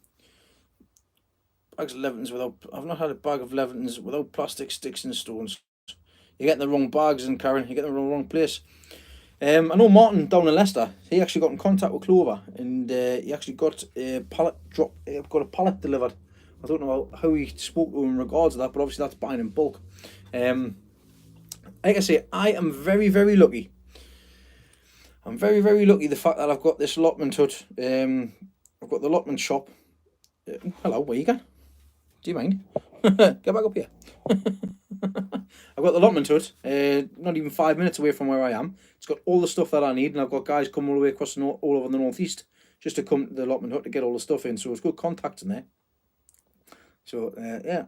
of Levantins without... I've not had a bag of Levantins without plastic, sticks and stones. You're getting the wrong bags, and Karen, you're getting the wrong place. I know Martin down in Leicester, he actually got in contact with Clover, and he actually got a pallet delivered. I don't know how he spoke to him in regards to that, but obviously that's buying in bulk. Like I say, I am very, very lucky. I'm very, very lucky the fact that I've got this allotment hut. I've got the allotment shop. Hello, where you going? Do you mind? Get back up here. I've got the allotment hut, not even 5 minutes away from where I am. It's got all the stuff that I need, and I've got guys coming all the way across all over the northeast just to come to the allotment hut to get all the stuff in. So it's good contacts in there. So yeah.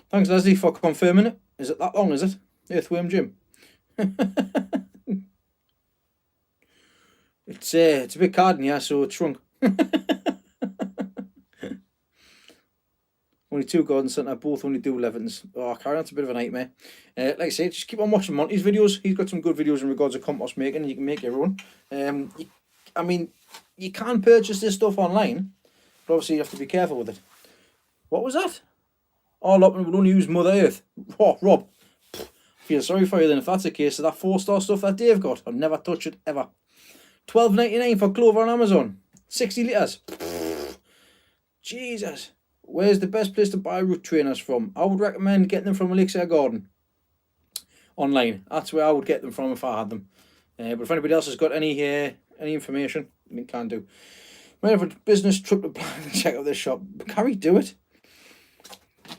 Thanks, Leslie, for confirming it. Is it that long? Is it? Earthworm Jim. It's a bit carding, yeah, so it's shrunk. Only 2 garden centre, both only do 11s. Oh, Karen, that's a bit of a nightmare. Like I say, just keep on watching Monty's videos. He's got some good videos in regards to compost making. You can make your own. I mean, you can purchase this stuff online, but obviously you have to be careful with it. What was that? Oh, allotment would only use Mother Earth. Oh, Rob, feel sorry for you then if that's the case. So that 4-star stuff that Dave got, I'll never touch it ever. $12.99 for Clover on Amazon. 60 litres. Jesus. Where's the best place to buy root trainers from? I would recommend getting them from Elixir Garden. Online. That's where I would get them from if I had them. But if anybody else has got any information, you can do. Might have a business trip to plan and check out this shop. Carrie, do it.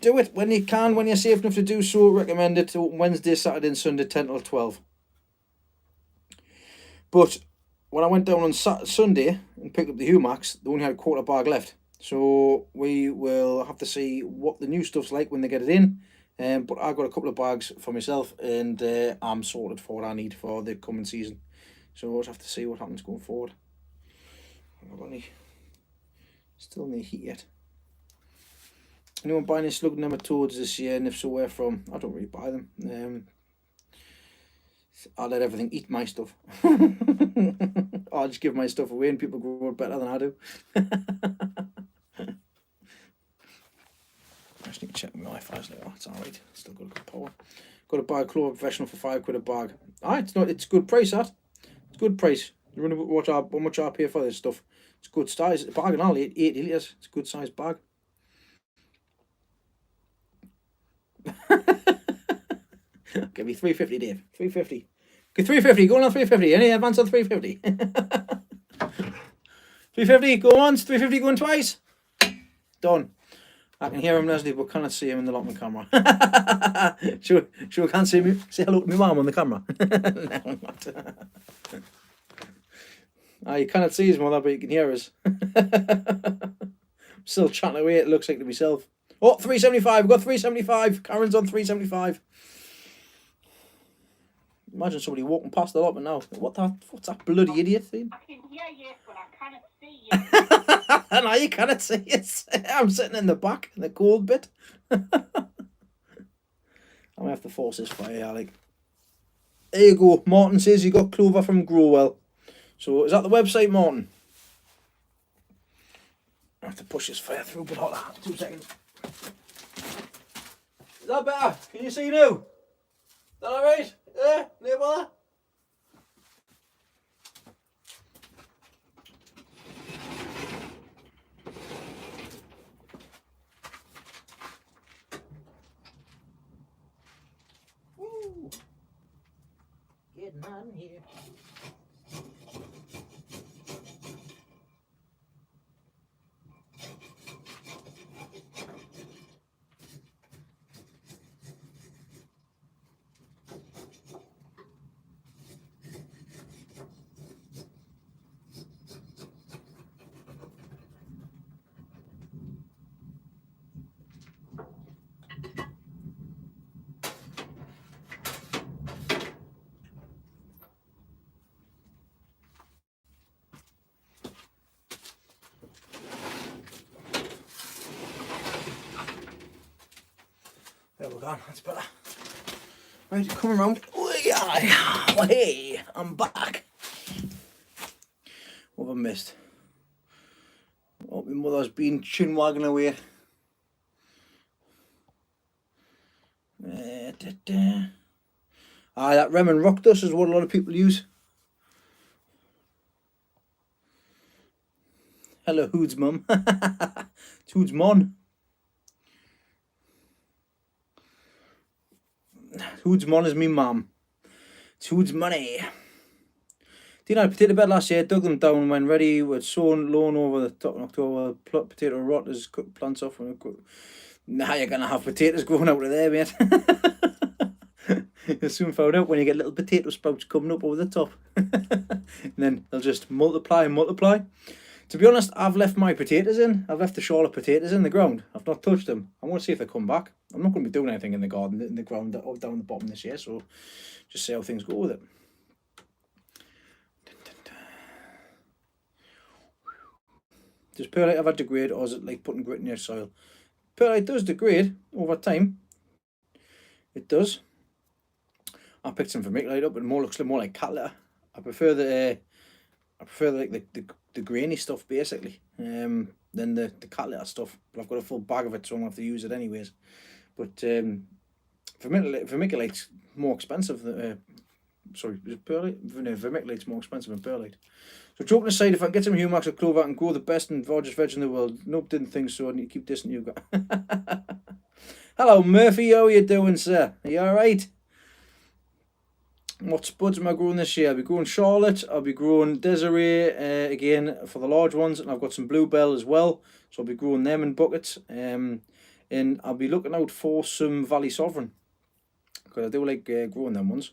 Do it when you can, when you're safe enough to do so. Recommend it Wednesday, Saturday and Sunday, 10 till 12. But when I went down on Sunday and picked up the Humax, they only had a quarter bag left. So we will have to see what the new stuff's like when they get it in. But I've got a couple of bags for myself, and I'm sorted for what I need for the coming season. So we'll have to see what happens going forward. I've got still no heat yet. Anyone buying any slug nematodes this year, and if so, where from? I don't really buy them. I let everything eat my stuff. I'll just give my stuff away and people grow it better than I do. I just need to check my Wi-Fi's now. Oh, it's alright. Still got good power. Got to buy a Clover Professional for £5 a bag. It's good price, that. It's good price. You wonder how much I pay for this stuff. It's good size. A bag and all, 80 litres. It's a good size bag. Give me 350, Dave. 350. Okay, 350. Going on 350. Any advance on 350? 350. Go once. 350. Going twice. Done. I can hear him, Leslie, but cannot see him in the allotment camera. Sure, can't see me. Say hello to my mum on the camera. No, not. You cannot see his mother, but you can hear us. I'm still chatting away, it looks like, to myself. Oh, 375. We've got 375. Karen's on 375. Imagine somebody walking past the allotment now. What's that bloody idiot thing? I can hear you, but I cannot see you. Now you cannot see it. I'm sitting in the back, in the cold bit. I'm going to have to force this fire, Alec. There you go. Martin says you got Clover from Growwell. So, is that the website, Martin? I have to push this fire through, but hold on. 2 seconds. Is that better? Can you see now? Is that alright? Yeah? No bother? Woo! Getting hot in here. There we go, that's better. Right, come around. Oh, hey, I'm back. What have I missed? Oh, my mother's been chin wagging away. That Remen rock dust is what a lot of people use. Hello, Hood's mum. It's Hood's mon. Hood's mon is me mum. It's Hood's money. Did I potato bed last year? Dug them down when ready. With sown loan over the top in October. Potato rot as cut plants off. Now you're gonna have potatoes growing out of there, mate. You'll soon find out when you get little potato sprouts coming up over the top. And then they'll just multiply and multiply. To be honest, I've left my potatoes in. I've left the Charlotte potatoes in the ground. I've not touched them. I want to see if they come back. I'm not going to be doing anything in the garden, in the ground, down the bottom this year. So just see how things go with it. Does perlite ever degrade, or is it like putting grit in your soil? Perlite does degrade over time. It does. I picked some vermiculite up, but it looks more like cat litter. I prefer like the grainy stuff basically, than the cat litter stuff. But I've got a full bag of it, so I'm gonna have to use it anyways. But vermiculite's more expensive than sorry, is it perlite? No, vermiculite's more expensive than perlite. So joking aside, if I can get some humax or clover, I can grow the best and largest veg in the world. Nope, didn't think so. I need to keep dissing you guys. Hello Murphy, how are you doing, sir? Are you alright? What spuds am I growing this year? I'll be growing Charlotte, I'll be growing Desiree again for the large ones, and I've got some Bluebell as well, so I'll be growing them in buckets. And I'll be looking out for some Valley Sovereign, because I do like growing them ones.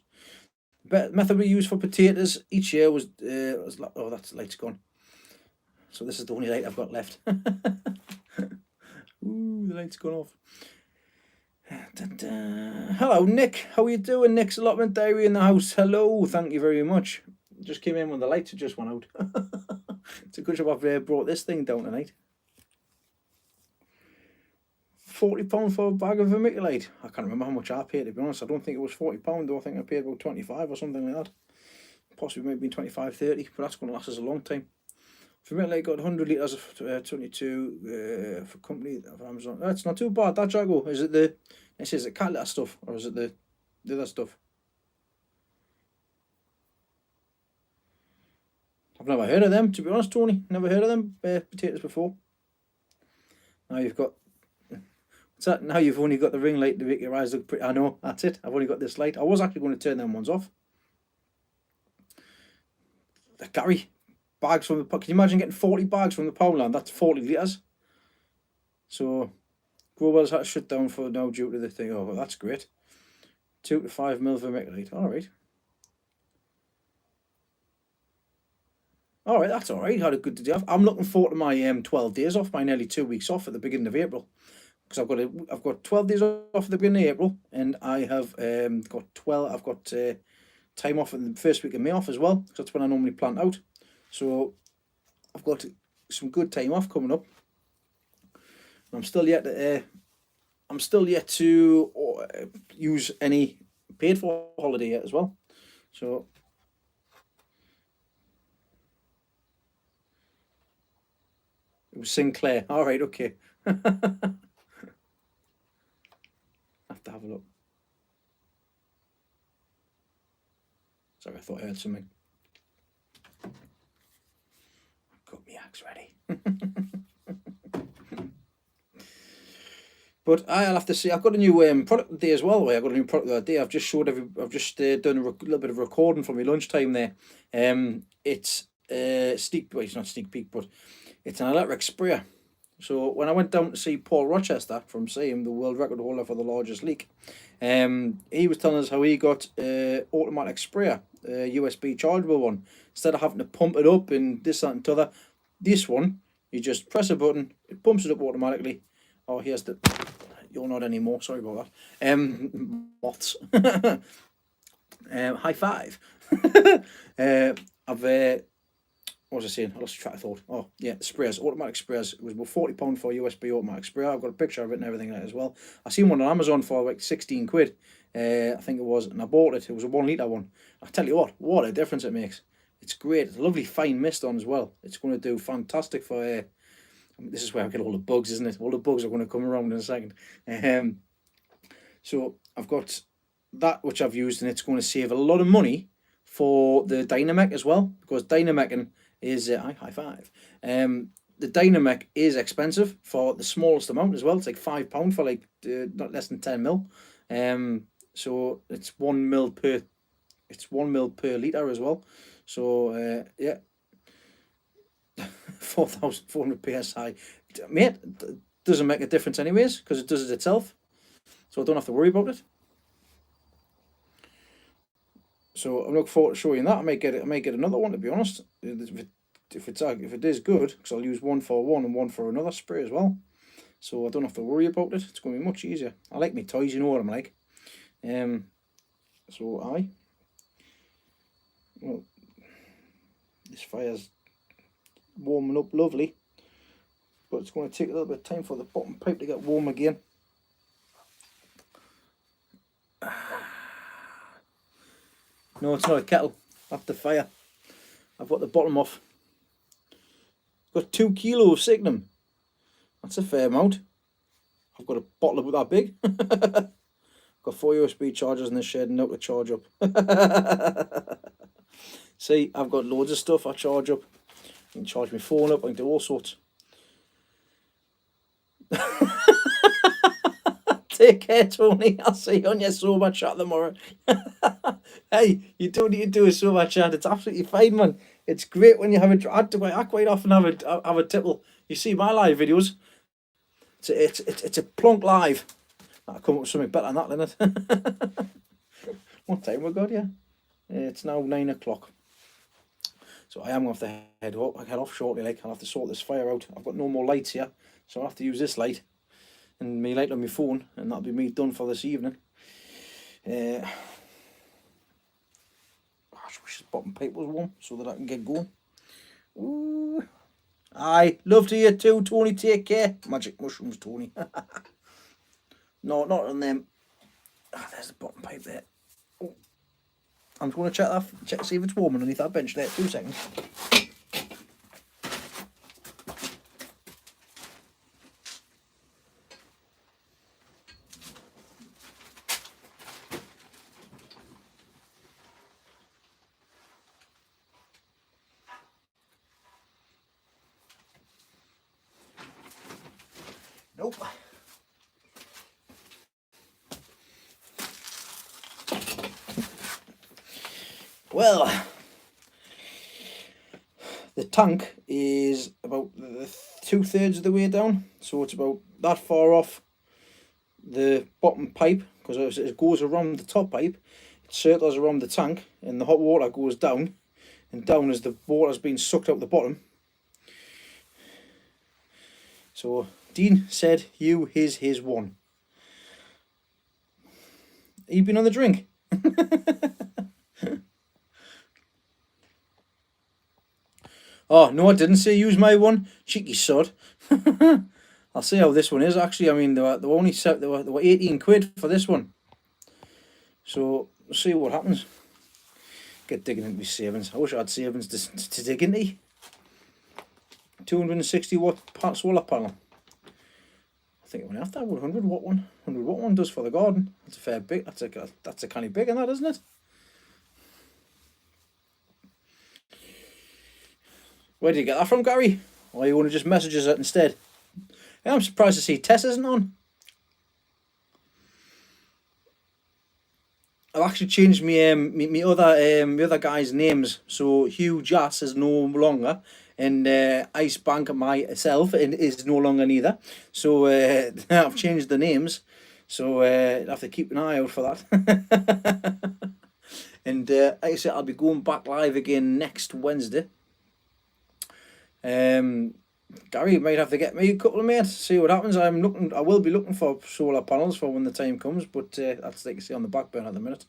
The method we use for potatoes each year was oh, that's the light's gone. So this is the only light I've got left. Ooh, the light's gone off. Hello Nick, how are you doing? Nick's allotment diary in the house. Hello, thank you very much. Just came in when the lights had just went out. It's a good job I've brought this thing down tonight. £40 for a bag of vermiculite. I can't remember how much I paid, to be honest. I don't think it was £40 though. I think I paid about 25 or something like that. Possibly maybe 25, 30, but that's going to last us a long time. Vermiculite got 100 litres of 22 for company of Amazon. That's not too bad, that Jago. Is it the cat litter stuff, or is it the other stuff? I've never heard of them, to be honest, Tony. Never heard of them potatoes before. Now you've got, what's that? Now you've only got the ring light to make your eyes look pretty. I know, that's it. I've only got this light. I was actually going to turn them ones off. Gary, bags from the, can you imagine getting 40 bags from the Poundland? That's 40 litres. So Growwell's had to shut down for now due to the thing. Oh, well, that's great. 2 to 5 mil vermiculite. Alright. Alright, that's alright. Had a good day off. I'm looking forward to my 12 days off, my nearly 2 weeks off at the beginning of April. Because I've got 12 days off at the beginning of April, and I have got time off in the first week of May off as well, because that's when I normally plant out. So I've got some good time off coming up. I'm still yet to use any paid for holiday yet as well. So it was Sinclair. All right, okay. I have to have a look. Sorry, I thought I heard something. Got my axe ready. But I'll have to see. I've got a new product today as well. I've got a new product the other day. I've just done a little bit of recording for my lunchtime there. It's it's not sneak peek, but it's an electric sprayer. So when I went down to see Paul Rochester from SAM, the world record holder for the largest leak, he was telling us how he got automatic sprayer, USB chargeable one, instead of having to pump it up and this, that and t'other. This one, you just press a button, it pumps it up automatically. Oh, here's the, you're not anymore, sorry about that. Moths. High five. What was I saying? I lost track of thought. Oh, yeah, sprayers, automatic sprayers. It was about £40 for a USB automatic sprayer. I've got a picture of it and everything like that as well. I seen one on Amazon for like 16 quid, I think it was, and I bought it. It was a 1 litre one. I tell you what a difference it makes. It's great. It's a lovely fine mist on as well. It's going to do fantastic for This is where I get all the bugs, isn't it? All the bugs are going to come around in a second. So I've got that which I've used, and it's going to save a lot of money for the Dynamec as well, because Dynamecing is high five. The Dynamec is expensive for the smallest amount as well. It's like £5 for like not less than 10 mil. So it's 1 mil per. It's 1 mil per litre as well. So yeah, 4,400 psi, mate. Doesn't make a difference anyways because it does it itself. So I don't have to worry about it. So I'm looking forward to showing that. I may get another one, to be honest. If it is good, because I'll use one for one and one for another spray as well. So I don't have to worry about it. It's going to be much easier. I like my toys, you know what I'm like. So well, this fire's warming up lovely, but it's going to take a little bit of time for the bottom pipe to get warm again. No, it's not a kettle. That's the fire. I've got the bottom off. Got 2 kilos of signum. That's a fair amount. I've got a bottle about that big. Got 4 USB chargers in the shed and now to charge up. See, I've got loads of stuff I charge up. I can charge my phone up, I can do all sorts. Take care, Tony. I'll see you on your sober chat tomorrow. Hey, you don't need to do a sober chat. It's absolutely fine, man. It's great when you have a. I quite often have a tipple. You see my live videos. It's a plonk live. I'll come up with something better than that, isn't it? What time we got here? It's now 9 o'clock. So I am going to have to head off shortly. Like, I'll have to sort this fire out. I've got no more lights here, so I'll have to use this light and my light on my phone, and that'll be me done for this evening. I wish this bottom pipe was warm so that I can get going. Ooh. Aye, love to you too, Tony. Take care. Magic mushrooms, Tony. No, not on them. There's the bottom pipe there. Oh. I'm going to check see if it's warm underneath that bench there. 2 seconds. Nope. Well, the tank is about 2/3 of the way down, so it's about that far off the bottom pipe, because it goes around the top pipe, it circles around the tank, and the hot water goes down, and down as the water's being sucked out the bottom. So Dean said his one. You've been on the drink. Oh, no, I didn't say use my one. Cheeky sod. I'll see how this one is, actually. I mean, they were only set, they were 18 quid for this one. So, we'll see what happens. Get digging into my savings. I wish I had savings to dig into. 260 watt solar panel. I think I'm going to have to have 100 watt one. 100 watt one does for the garden. That's a fair big. That's a kind of big in that, isn't it? Where did you get that from, Gary? Or you want to just message us it instead? Yeah, I'm surprised to see Tess isn't on. I've actually changed my other guys' names. So Hugh Jass is no longer, and Ice Bank myself is no longer neither. So I've changed the names. So I have to keep an eye out for that. And like I said, I'll be going back live again next Wednesday. Gary might have to get me a couple of mates, see what happens. I will be looking for solar panels for when the time comes, but that's like I say on the back burner at the minute.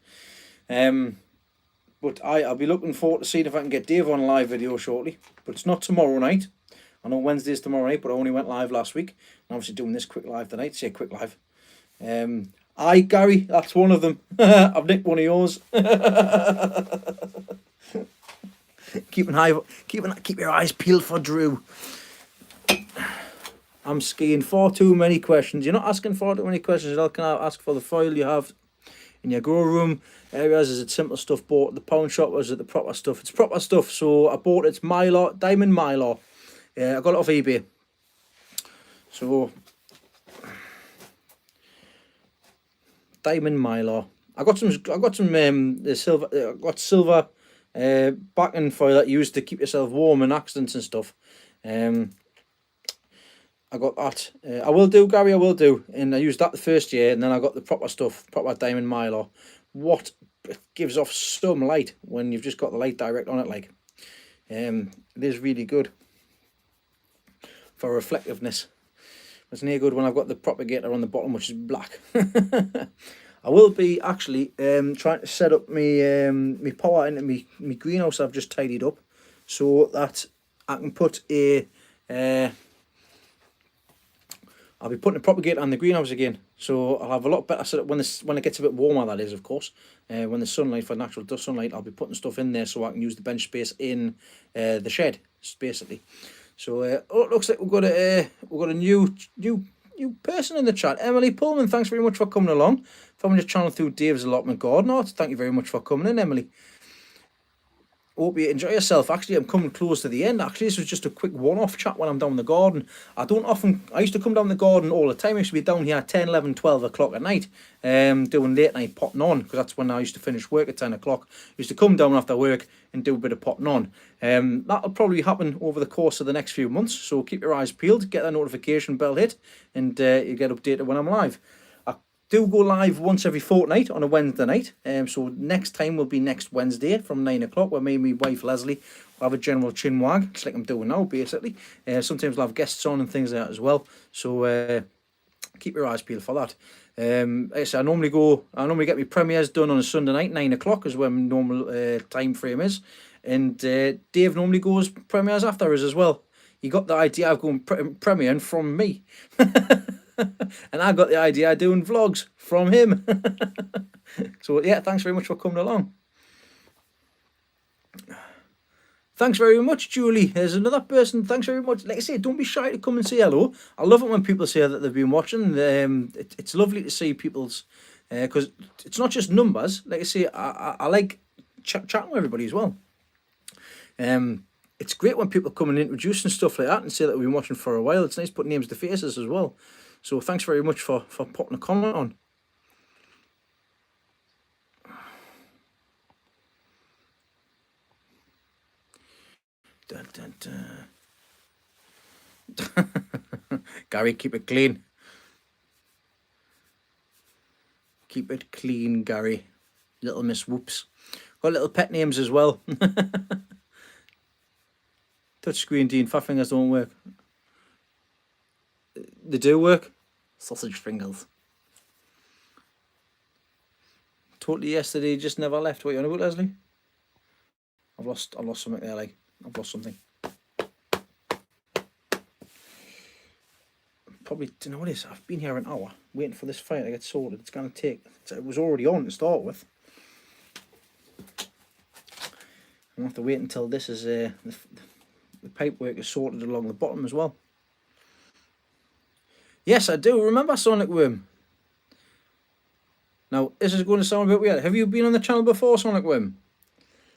But I'll be looking forward to seeing if I can get Dave on a live video shortly. But it's not tomorrow night. I know Wednesday's tomorrow night, but I only went live last week. I'm obviously doing this quick live tonight. Say quick live. Aye, Gary, that's one of them. I've nicked one of yours. Keep your eyes peeled for Drew. I'm skiing far too many questions. You're not asking far too many questions. You can ask for the foil you have in your grow room areas. Is it simple stuff bought at the pound shop, or is it the proper stuff? It's proper stuff. So I bought it's Mylar, Diamond Mylar. I got it off eBay. So Diamond Mylar. I got some the silver. I got silver backing foil that you use to keep yourself warm in accidents and stuff. I got that. I will do, Gary, I will do. And I used that the first year, and then I got the proper stuff, proper Diamond Mylar. What it gives off some light when you've just got the light direct on it, like. It is really good for reflectiveness. It's near good when I've got the propagator on the bottom, which is black. I will be actually trying to set up my power into my greenhouse I've just tidied up, so that I can put a I'll be putting a propagator on the greenhouse again, so I'll have a lot better setup when it gets a bit warmer, that is, of course. When the sunlight, for natural dust sunlight, I'll be putting stuff in there so I can use the bench space in the shed, basically. So it looks like we've got a new person in the chat. Emily Pullman, thanks very much for coming along. Found your channel through Dave's Allotment Garden Art. Thank you very much for coming in, Emily. Hope you enjoy yourself. Actually, I'm coming close to the end. Actually, this was just a quick one-off chat when I'm down in the garden. I used to come down the garden all the time. I used to be down here at 10, 11, 12 o'clock at night, doing late night potting on, because that's when I used to finish work at 10 o'clock. I used to come down after work and do a bit of potting on. That'll probably happen over the course of the next few months, so keep your eyes peeled, get that notification bell hit, and you get updated when I'm live. Do go live once every fortnight on a Wednesday night. So next time will be next Wednesday from 9 o'clock, where me and my wife Leslie will have a general chin wag, just like I'm doing now, basically. Sometimes we'll have guests on and things like that as well. So keep your eyes peeled for that. Like I said, I normally get my premieres done on a Sunday night, 9 o'clock is when my normal time frame is. And Dave normally goes premieres after us as well. He got the idea of going premiering from me. And I got the idea of doing vlogs from him. So yeah, thanks very much for coming along. Thanks very much, Julie. There's another person. Thanks very much. Like I say, don't be shy to come and say hello. I love it when people say that they've been watching. It's lovely to see people's, because it's not just numbers. Like I say, I like chatting with everybody as well. It's great when people come and introduce and stuff like that and say that we've been watching for a while. It's nice to put names to faces as well. So thanks very much for putting a comment on. Dun, dun, dun. Gary, keep it clean. Keep it clean, Gary. Little Miss Whoops. Got little pet names as well. Touchscreen, Dean. Fat fingers don't work. They do work. Sausage fingers. Totally yesterday, just never left. What are you on about, Leslie? I've lost something there, like. I've lost something. Probably, do you know what it is? I've been here an hour waiting for this fire to get sorted. It's going to take... It was already on to start with. I'll have to wait until this is... the pipework is sorted along the bottom as well. Yes, I do remember Sonic Worm. Now, this is going to sound a bit weird. Have you been on the channel before, Sonic Worm?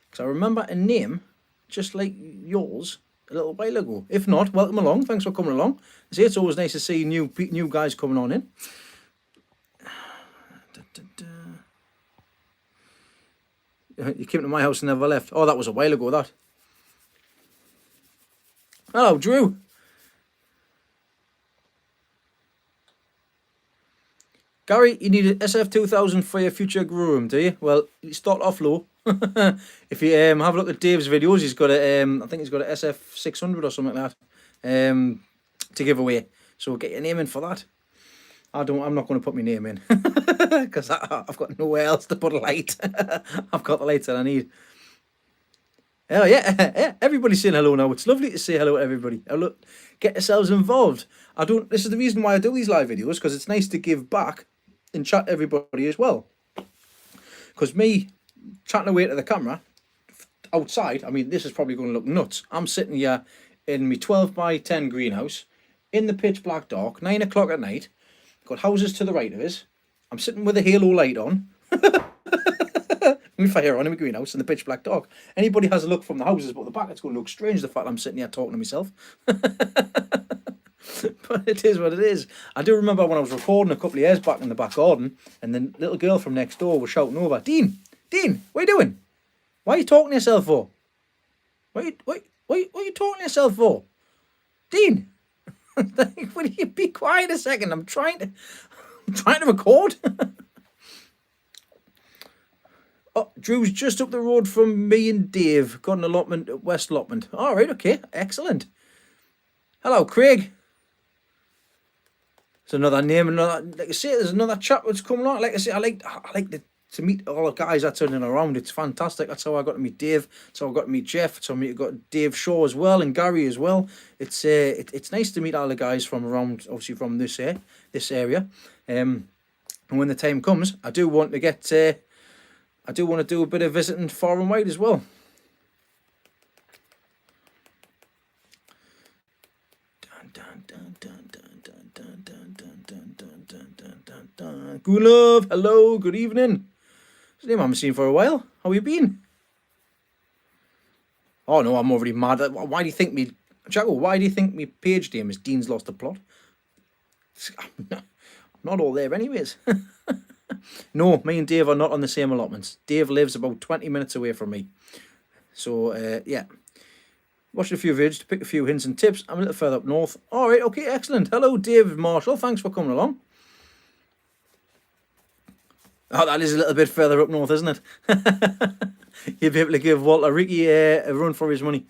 Because I remember a name just like yours a little while ago. If not, welcome along. Thanks for coming along. See, it's always nice to see new guys coming on in. You came to my house and never left. Oh, that was a while ago, that. Hello, Drew. Gary, you need an SF2000 for your future grow room, do you? Well, you start off low. If you have a look at Dave's videos, he's got a, I think he's got an SF600 or something like that, to give away. So get your name in for that. I'm not going to put my name in because I've got nowhere else to put a light. I've got the lights that I need. Oh yeah, everybody's saying hello now. It's lovely to say hello to everybody. Hello, get yourselves involved. This is the reason why I do these live videos, because it's nice to give back and chat to everybody as well. Because me chatting away to the camera outside, I mean, this is probably going to look nuts. I'm sitting here in my 12 by 10 greenhouse, in the pitch black dark, 9 o'clock at night, got houses to the right of us. I'm sitting with a halo light on. We fire on in the greenhouse in the pitch black dark. Anybody has a look from the houses but the back, it's going to look strange, the fact I'm sitting here talking to myself. But it is what it is. I do remember when I was recording a couple of years back in the back garden, and the little girl from next door was shouting over, Dean, what are you doing? Why are you talking to yourself for? What are you talking to yourself for? Dean, will you be quiet a second? I'm trying to record. Oh, Drew's just up the road from me and Dave. Got an allotment at West Allotment. All right, okay, excellent. Hello, Craig. There's another name, like I say, there's another chap that's coming on. Like I say, I like to meet all the guys that's in and around. It's fantastic. That's how I got to meet Dave. That's how I got to meet Jeff. That's how I got Dave Shaw as well and Gary as well. It's nice to meet all the guys from around, obviously from this area. And when the time comes, I do want to do a bit of visiting far and wide as well. Good love, hello, good evening. It's a name I haven't seen for a while. How you been? Oh no, I'm already mad. Why do you think me, Jacko? Why do you think me page name is Dean's Lost the Plot? I'm not all there, anyways. No, me and Dave are not on the same allotments. Dave lives about 20 minutes away from me. So yeah, watched a few videos to pick a few hints and tips. I'm a little further up north. All right, okay, excellent. Hello, David Marshall. Thanks for coming along. Oh, that is a little bit further up north, isn't it? You'll be able to give Walter Ricky a run for his money.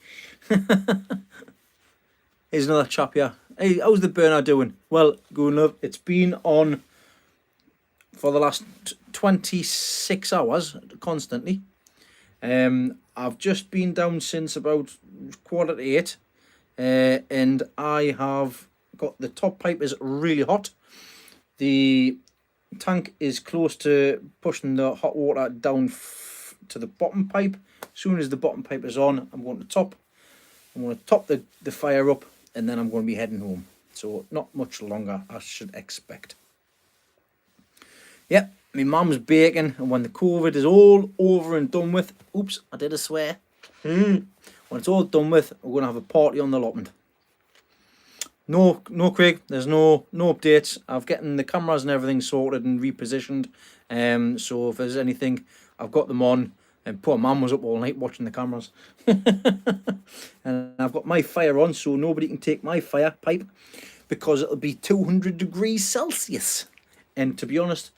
Here's another chap here. Hey, how's the burner doing? Well, good love. It's been on for the last 26 hours, constantly. I've just been down since about 7:45, and I have got the top pipe is really hot. The tank is close to pushing the hot water down to the bottom pipe. As soon as the bottom pipe is on, I'm going to top the fire up, and then I'm going to be heading home. So not much longer, I should expect. Yep, my mum's baking, and when the COVID is all over and done with, oops, I did a swear. When it's all done with, we're going to have a party on the allotment. No, Craig, there's no updates. I've gotten the cameras and everything sorted and repositioned. So if there's anything, I've got them on. And poor Mum was up all night watching the cameras. And I've got my fire on, so nobody can take my fire pipe because it'll be 200 degrees Celsius. And to be honest,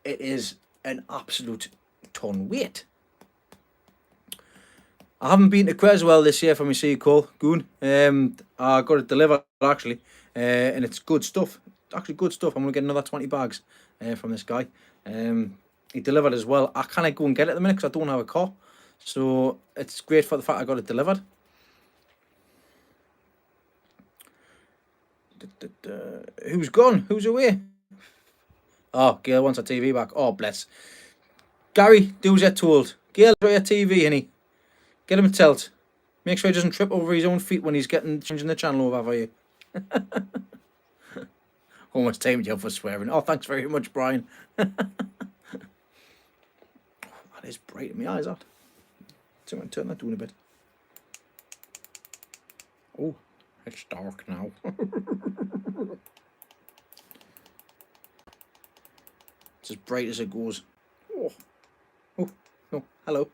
it is an absolute ton weight. I haven't been to Creswell this year for my sea call, goon. I got it delivered actually, and it's good stuff. Actually, good stuff. I'm gonna get another 20 bags from this guy. He delivered as well. I can't go and get it at the minute because I don't have a car, so it's great for the fact I got it delivered. Who's gone? Who's away? Oh, Gail wants her TV back. Oh, bless. Gary, do as you're told. Gail, enjoy your TV, honey. Get him a tilt. Make sure he doesn't trip over his own feet when he's changing the channel over for you. Almost tamed you up for swearing. Oh, thanks very much, Brian. That is bright in my eyes, that. So I'm going to turn that down a bit. Oh, it's dark now. It's as bright as it goes. Oh, no, hello.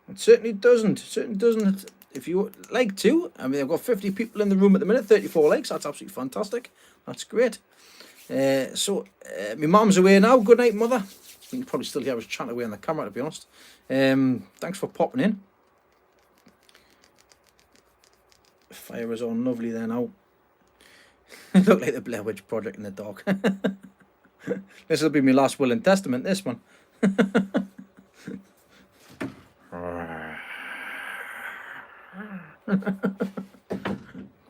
It certainly doesn't. It certainly doesn't. If you would like to, I mean, I've got 50 people in the room at the minute, 34 likes. That's absolutely fantastic. That's great. My mum's away now. Good night, mother. You can probably still hear us chatting away on the camera, to be honest. Thanks for popping in. The fire is on lovely there now. It looked like the Blair Witch Project in the dark. This will be my last will and testament, this one.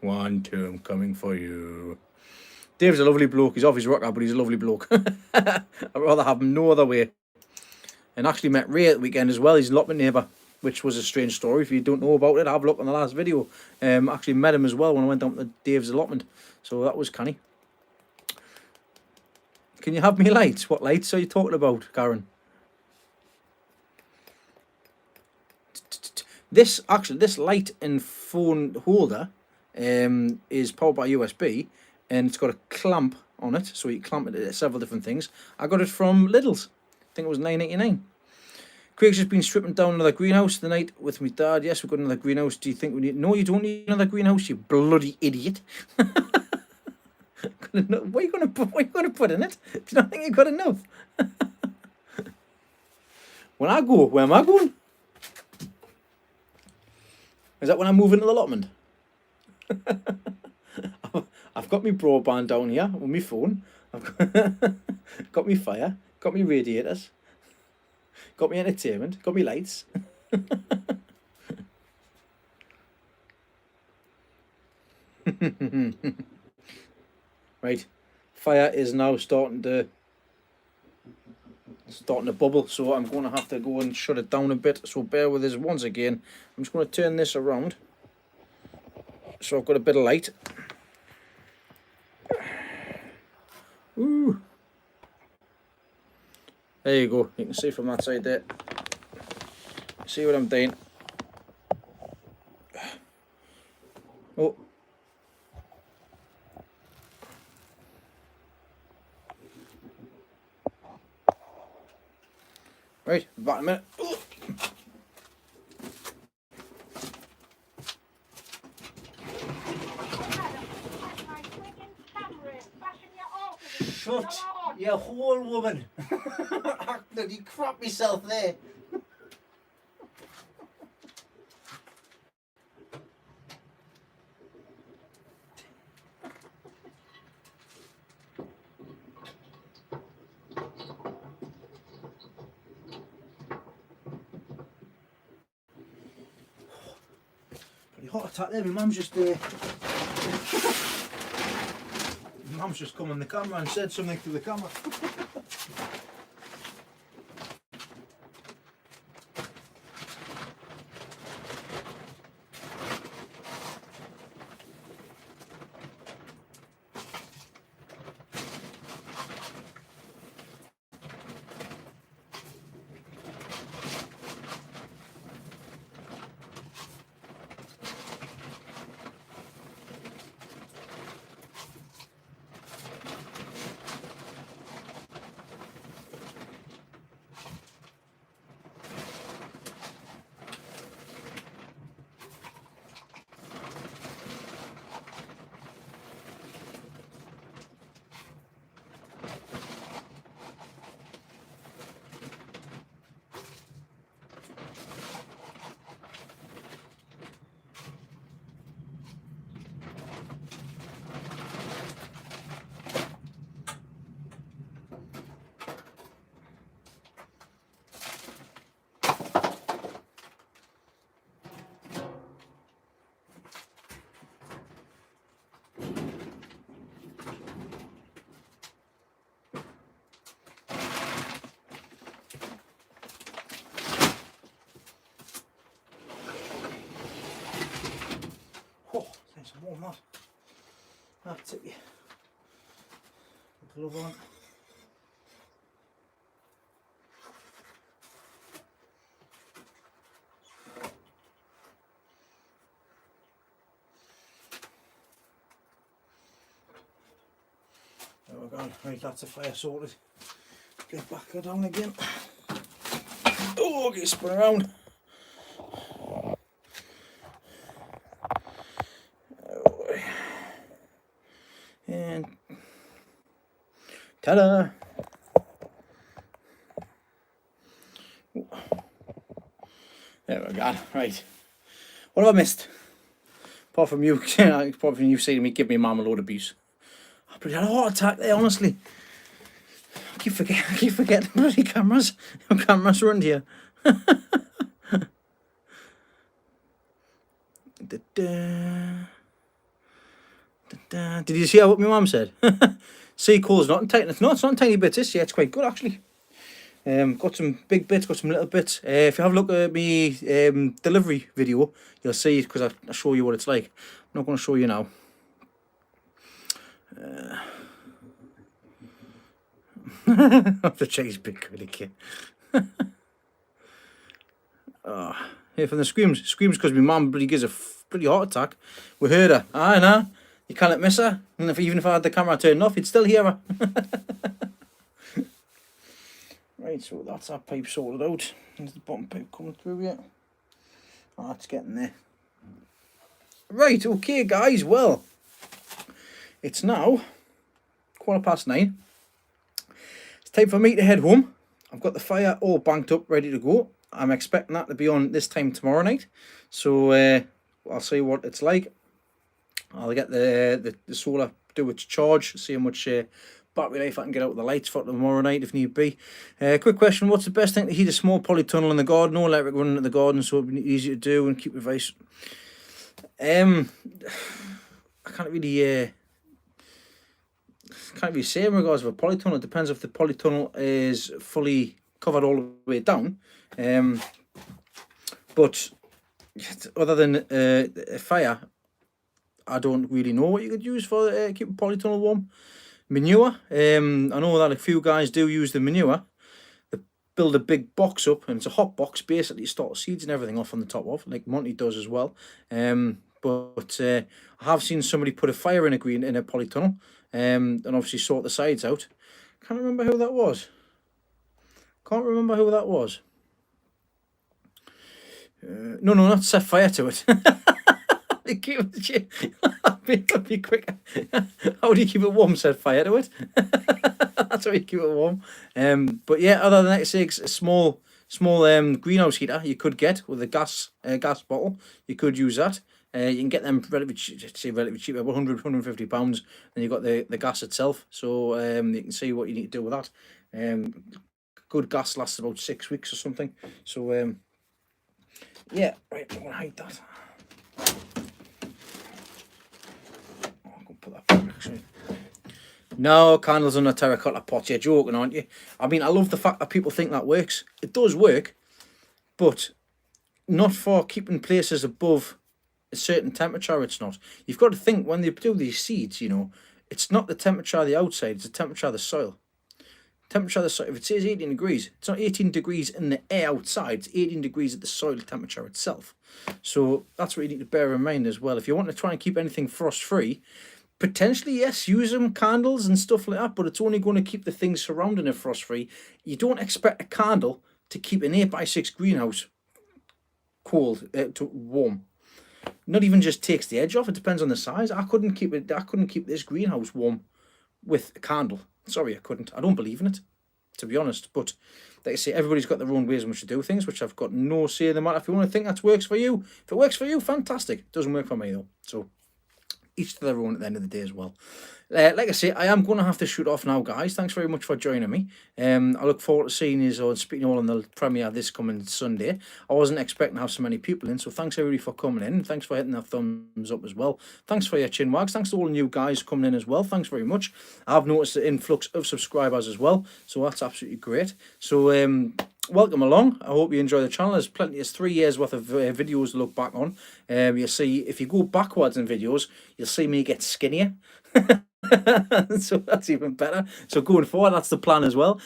Quantum coming for you. Dave's a lovely bloke. He's off his rocker, but he's a lovely bloke. I'd rather have him no other way. And actually met Ray at the weekend as well. He's an allotment neighbour. which was a strange story. If you don't know about it, have a look on the last video. Actually met him as well when I went down to Dave's allotment, so that was canny. Can you have me lights? What lights are you talking about, Karen? This light and phone holder is powered by USB, and it's got a clamp on it, so you clamp it to several different things. I got it from Lidl's. I think it was $9.99. Craig's just been stripping down another greenhouse tonight with my dad. Yes, we've got another greenhouse. Do you think we need... No, you don't need another greenhouse, you bloody idiot. What are you going to put in it? Do you not think you've got enough? When I go, where am I going? Is that when I move into the allotment? I've got my broadband down here with my phone. I've got my fire, got my radiators, got my entertainment, got my lights. Right, fire is now starting to bubble, so I'm going to have to go and shut it down a bit, so bear with us once again. I'm just going to turn this around so I've got a bit of light. Ooh. There you go, you can see from that side there. See what I'm doing. Oh. Right, back in a minute. Oh. Shut your hole, woman. I bloody crap myself there. Heart attack there. My mum's just come on the camera and said something to the camera. Nice and warm that. That's it. Glove on. There we go. Right, that's a fire sorted. Get back down again. Oh, get spun around. And ta-da! There we go. Right. What have I missed? Apart from you, seeing me give me mum a load of abuse. I probably had a heart attack there, honestly. I keep forgetting bloody cameras. Cameras around here. Did you see what my mum said? Sea coal's not in tiny. It's not in tiny bits. This, yeah, it's quite good actually. Got some big bits, got some little bits. If you have a look at me delivery video, you'll see, because I show you what it's like. I'm not going to show you now. The cheese big critic. Oh, here from the screams because my mum bloody gives a bloody heart attack. We heard her. Aye, nah, you can't miss her. And even if I had the camera turned off, you'd still hear her. Right, so that's that pipe sorted out. There's the bottom pipe coming through yet. Oh, that's getting there. Right, okay, guys. Well, it's now 9:15. It's time for me to head home. I've got the fire all banked up, ready to go. I'm expecting that to be on this time tomorrow night. So I'll see what it's like. I'll get the solar, do its charge, see how much battery life I can get out of the lights for tomorrow night if need be. Quick question, what's the best thing to heat a small polytunnel in the garden? No electric running in the garden, so it'll be easy to do and keep advice. I can't really say in regards to a polytunnel. It depends if the polytunnel is fully covered all the way down. But other than a fire, I don't really know what you could use for keep a polytunnel warm. Manure. I know that a few guys do use the manure. They build a big box up, and it's a hot box. Basically, start seeds and everything off on the top of, like Monty does as well. But I have seen somebody put a fire in a polytunnel, and obviously sort the sides out. Can't remember who that was. No, not set fire to it. Be quick. How do you keep it warm? Set fire to it. That's how you keep it warm. But yeah, other than that, say a small greenhouse heater you could get with a gas bottle. You could use that. You can get them relatively cheap, about 150 pounds. And you've got the gas itself, so you can see what you need to do with that. Good gas lasts about 6 weeks or something. So yeah, right, I'm gonna hide that. I'm gonna put that back actually. No, candles on a terracotta pot. You're joking, aren't you? I mean, I love the fact that people think that works. It does work, but not for keeping places above a certain temperature. It's not. You've got to think when they do these seeds, you know, it's not the temperature of the outside, it's the temperature of the soil. Temperature of the soil, if it says 18 degrees, it's not 18 degrees in the air outside, it's 18 degrees at the soil temperature itself. So that's what you need to bear in mind as well. If you want to try and keep anything frost free, potentially, yes, use them candles and stuff like that, but it's only going to keep the things surrounding it frost free. You don't expect a candle to keep an 8x6 greenhouse cold to warm. Not even just takes the edge off. It depends on the size. I couldn't keep this greenhouse warm with a candle. Sorry, I couldn't. I don't believe in it, to be honest. But like I say, everybody's got their own ways in which to do things, which I've got no say in the matter. If you want to think that works for you, if it works for you, fantastic. It doesn't work for me though. So each to their own at the end of the day as well. Like I say, I am going to have to shoot off now, guys. Thanks very much for joining me. I look forward to seeing you or speaking all on the premiere this coming Sunday. I wasn't expecting to have so many people in, so thanks everybody for coming in. Thanks for hitting that thumbs up as well. Thanks for your chin wags. Thanks to all the new guys coming in as well. Thanks very much. I've noticed the influx of subscribers as well, so that's absolutely great. So welcome along. I hope you enjoy the channel. There's 3 years worth of videos to look back on. You'll see, if you go backwards in videos, you'll see me get skinnier. So that's even better. So going forward, that's the plan as well.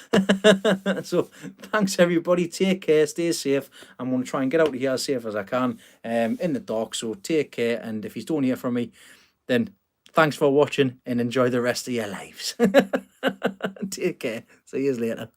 So thanks everybody. Take care. Stay safe. I'm going to try and get out of here as safe as I can in the dark. So take care. And if you don't hear from me, then thanks for watching and enjoy the rest of your lives. Take care. See you later.